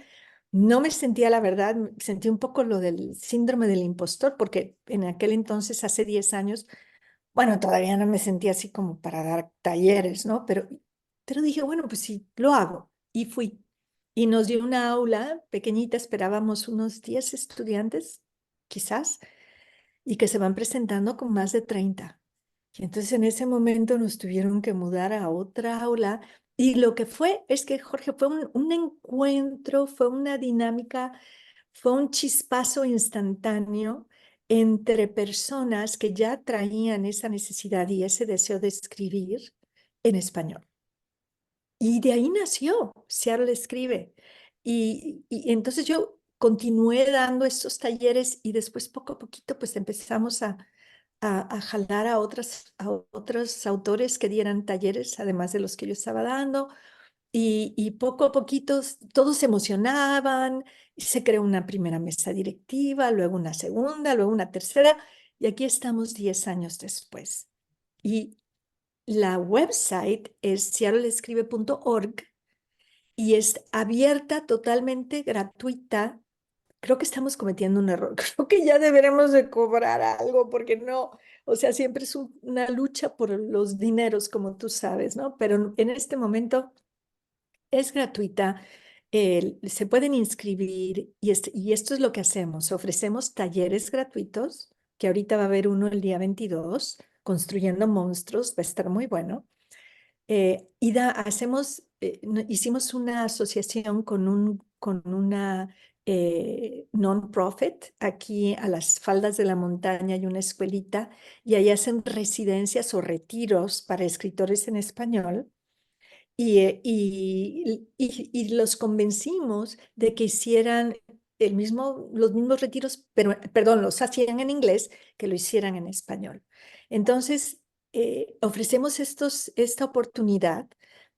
No me sentía, la verdad, sentí un poco lo del síndrome del impostor, porque en aquel entonces, hace 10 años, bueno, todavía no me sentía así como para dar talleres, ¿no? Pero dije, bueno, pues sí, lo hago. Y fui. Y nos dio una aula pequeñita, esperábamos unos 10 estudiantes, quizás, y que se van presentando con más de 30. Y entonces en ese momento nos tuvieron que mudar a otra aula. Y lo que fue es que, Jorge, fue un encuentro, fue una dinámica, fue un chispazo instantáneo entre personas que ya traían esa necesidad y ese deseo de escribir en español. Y de ahí nació Seattle Escribe. Y entonces yo continué dando estos talleres y después poco a poquito pues empezamos a jalar a otros autores que dieran talleres, además de los que yo estaba dando. Y poco a poquito todos se emocionaban, se creó una primera mesa directiva, luego una segunda, luego una tercera, y aquí estamos 10 años después. Y la website es seattlescribe.org y es abierta, totalmente gratuita. Creo que estamos cometiendo un error. Creo que ya deberemos de cobrar algo porque no, o sea, siempre es una lucha por los dineros, como tú sabes, ¿no? Pero en este momento es gratuita, se pueden inscribir y esto es lo que hacemos. Ofrecemos talleres gratuitos, que ahorita va a haber uno el día 22, Construyendo Monstruos, va a estar muy bueno. Hicimos una asociación con una non-profit aquí a las faldas de la montaña, hay una escuelita y ahí hacen residencias o retiros para escritores en español y los convencimos de que hicieran los mismos retiros, pero, perdón, los hacían en inglés, que lo hicieran en español. Entonces, ofrecemos esta oportunidad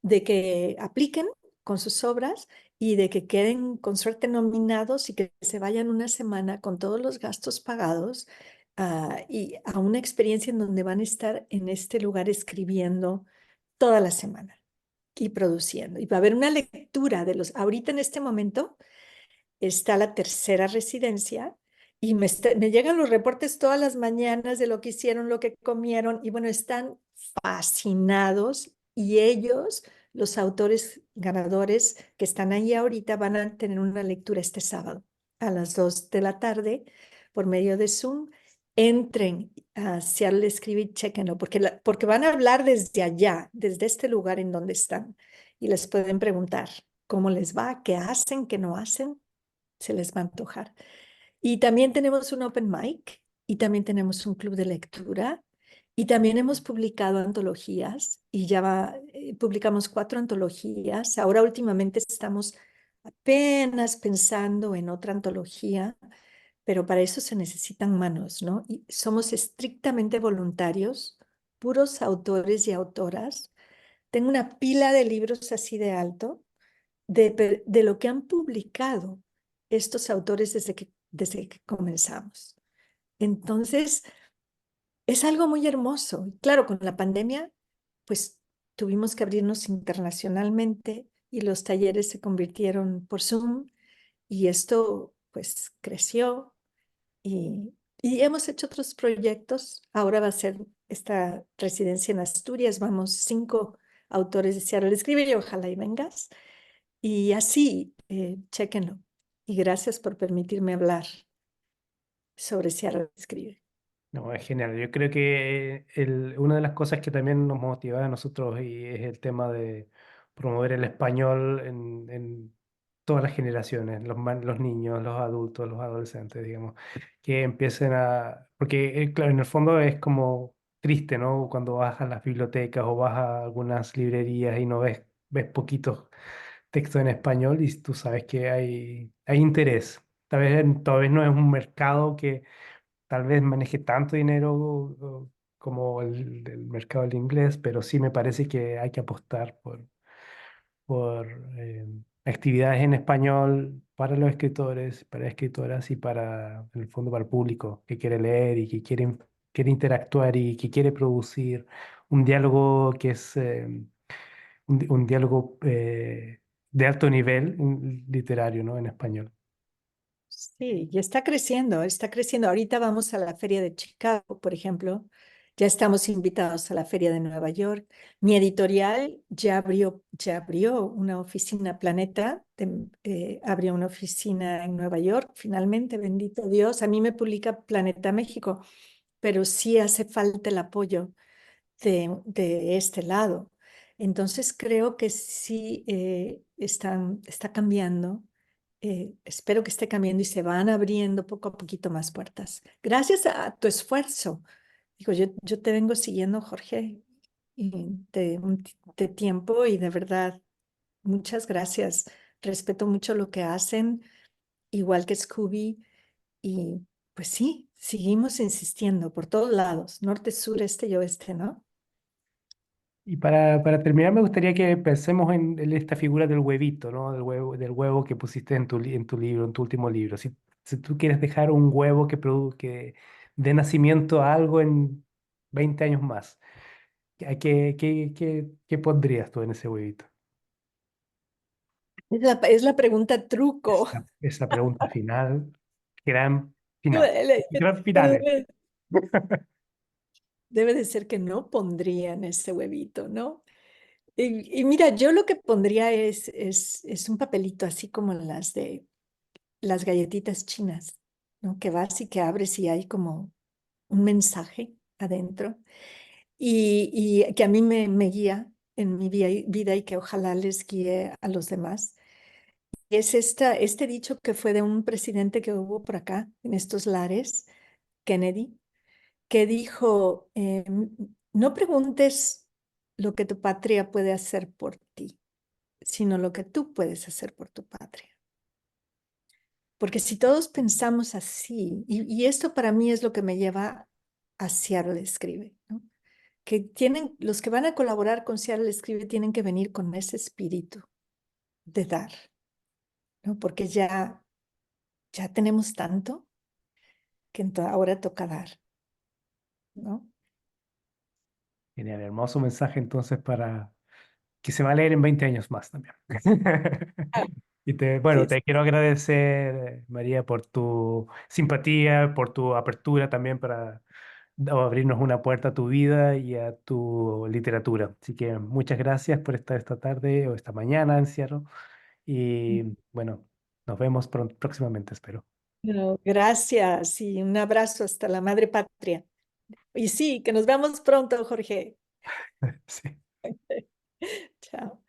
de que apliquen con sus obras y de que queden con suerte nominados y que se vayan una semana con todos los gastos pagados y a una experiencia en donde van a estar en este lugar escribiendo toda la semana y produciendo. Y va a haber una lectura de ahorita en este momento, está la tercera residencia y me llegan los reportes todas las mañanas de lo que hicieron, lo que comieron y bueno, están fascinados y ellos, los autores ganadores que están ahí ahorita, van a tener una lectura este sábado a las 2 de la tarde por medio de Zoom. Entren a Seattle Escribe y chequenlo, porque van a hablar desde allá, desde este lugar en donde están, y les pueden preguntar cómo les va, qué hacen, qué no hacen, se les va a antojar. Y también tenemos un open mic y también tenemos un club de lectura y también hemos publicado antologías y publicamos 4 antologías. Ahora últimamente estamos apenas pensando en otra antología, pero para eso se necesitan manos, ¿no? Y somos estrictamente voluntarios, puros autores y autoras. Tengo una pila de libros así de alto de lo que han publicado estos autores desde que comenzamos. Entonces, es algo muy hermoso. Claro, con la pandemia, pues tuvimos que abrirnos internacionalmente y los talleres se convirtieron por Zoom y esto pues creció y hemos hecho otros proyectos. Ahora va a ser esta residencia en Asturias. Vamos 5 autores de Seattle Escribe y ojalá y vengas. Y así, chéquenlo. Y gracias por permitirme hablar sobre Seattle Escribe. No, es genial. Yo creo que una de las cosas que también nos motiva a nosotros y es el tema de promover el español en todas las generaciones, los niños, los adultos, los adolescentes, digamos, que empiecen a... Porque, claro, en el fondo es como triste, ¿no? Cuando vas a las bibliotecas o vas a algunas librerías y no ves poquitos textos en español y tú sabes que hay interés. Tal vez no es un mercado que tal vez maneje tanto dinero como el mercado del inglés, pero sí me parece que hay que apostar por actividades en español para los escritores, para escritoras y para, en el fondo, para el público que quiere leer y que quiere interactuar y que quiere producir un diálogo que es un diálogo de alto nivel literario, ¿no? En español. Sí, y está creciendo, está creciendo. Ahorita vamos a la Feria de Chicago, por ejemplo. Ya estamos invitados a la Feria de Nueva York. Mi editorial ya abrió una oficina, Planeta, abrió una oficina en Nueva York. Finalmente, bendito Dios. A mí me publica Planeta México, pero sí hace falta el apoyo de este lado. Entonces creo que sí está cambiando. Espero que esté cambiando y se van abriendo poco a poquito más puertas. Gracias a tu esfuerzo. Digo, yo te vengo siguiendo, Jorge, y de tiempo y de verdad, muchas gracias. Respeto mucho lo que hacen, igual que Scooby. Y pues sí, seguimos insistiendo por todos lados, norte, sur, este y oeste, ¿no? Y para terminar, me gustaría que pensemos en esta figura del huevito, ¿no? Del huevo que pusiste en tu libro, en tu último libro. Si tú quieres dejar un huevo que dé nacimiento a algo en 20 años más, ¿qué pondrías tú en ese huevito? Es la pregunta truco. Esa pregunta final, gran final, Duele, gran pero finales. debe de ser que no pondrían ese huevito, ¿no? Y mira, yo lo que pondría es un papelito así como las de las galletitas chinas, ¿no? Que vas y que abres y hay como un mensaje adentro y que a mí me guía en mi vida y que ojalá les guíe a los demás. Es este dicho que fue de un presidente que hubo por acá, en estos lares, Kennedy, que dijo, no preguntes lo que tu patria puede hacer por ti, sino lo que tú puedes hacer por tu patria. Porque si todos pensamos así, y esto para mí es lo que me lleva a Seattle Escribe, ¿no? Que los que van a colaborar con Seattle Escribe tienen que venir con ese espíritu de dar, ¿no? Porque ya tenemos tanto que ahora toca dar, ¿no? Genial, hermoso mensaje entonces para que se va a leer en 20 años más también. Bueno, Sí, te quiero agradecer, María, por tu simpatía, por tu apertura también para abrirnos una puerta a tu vida y a tu literatura. Así que muchas gracias por estar esta tarde o esta mañana en Seattle. Y bueno, nos vemos próximamente, espero. bueno, gracias y un abrazo hasta la madre patria. Y sí, que nos veamos pronto, Jorge. Sí. Chao.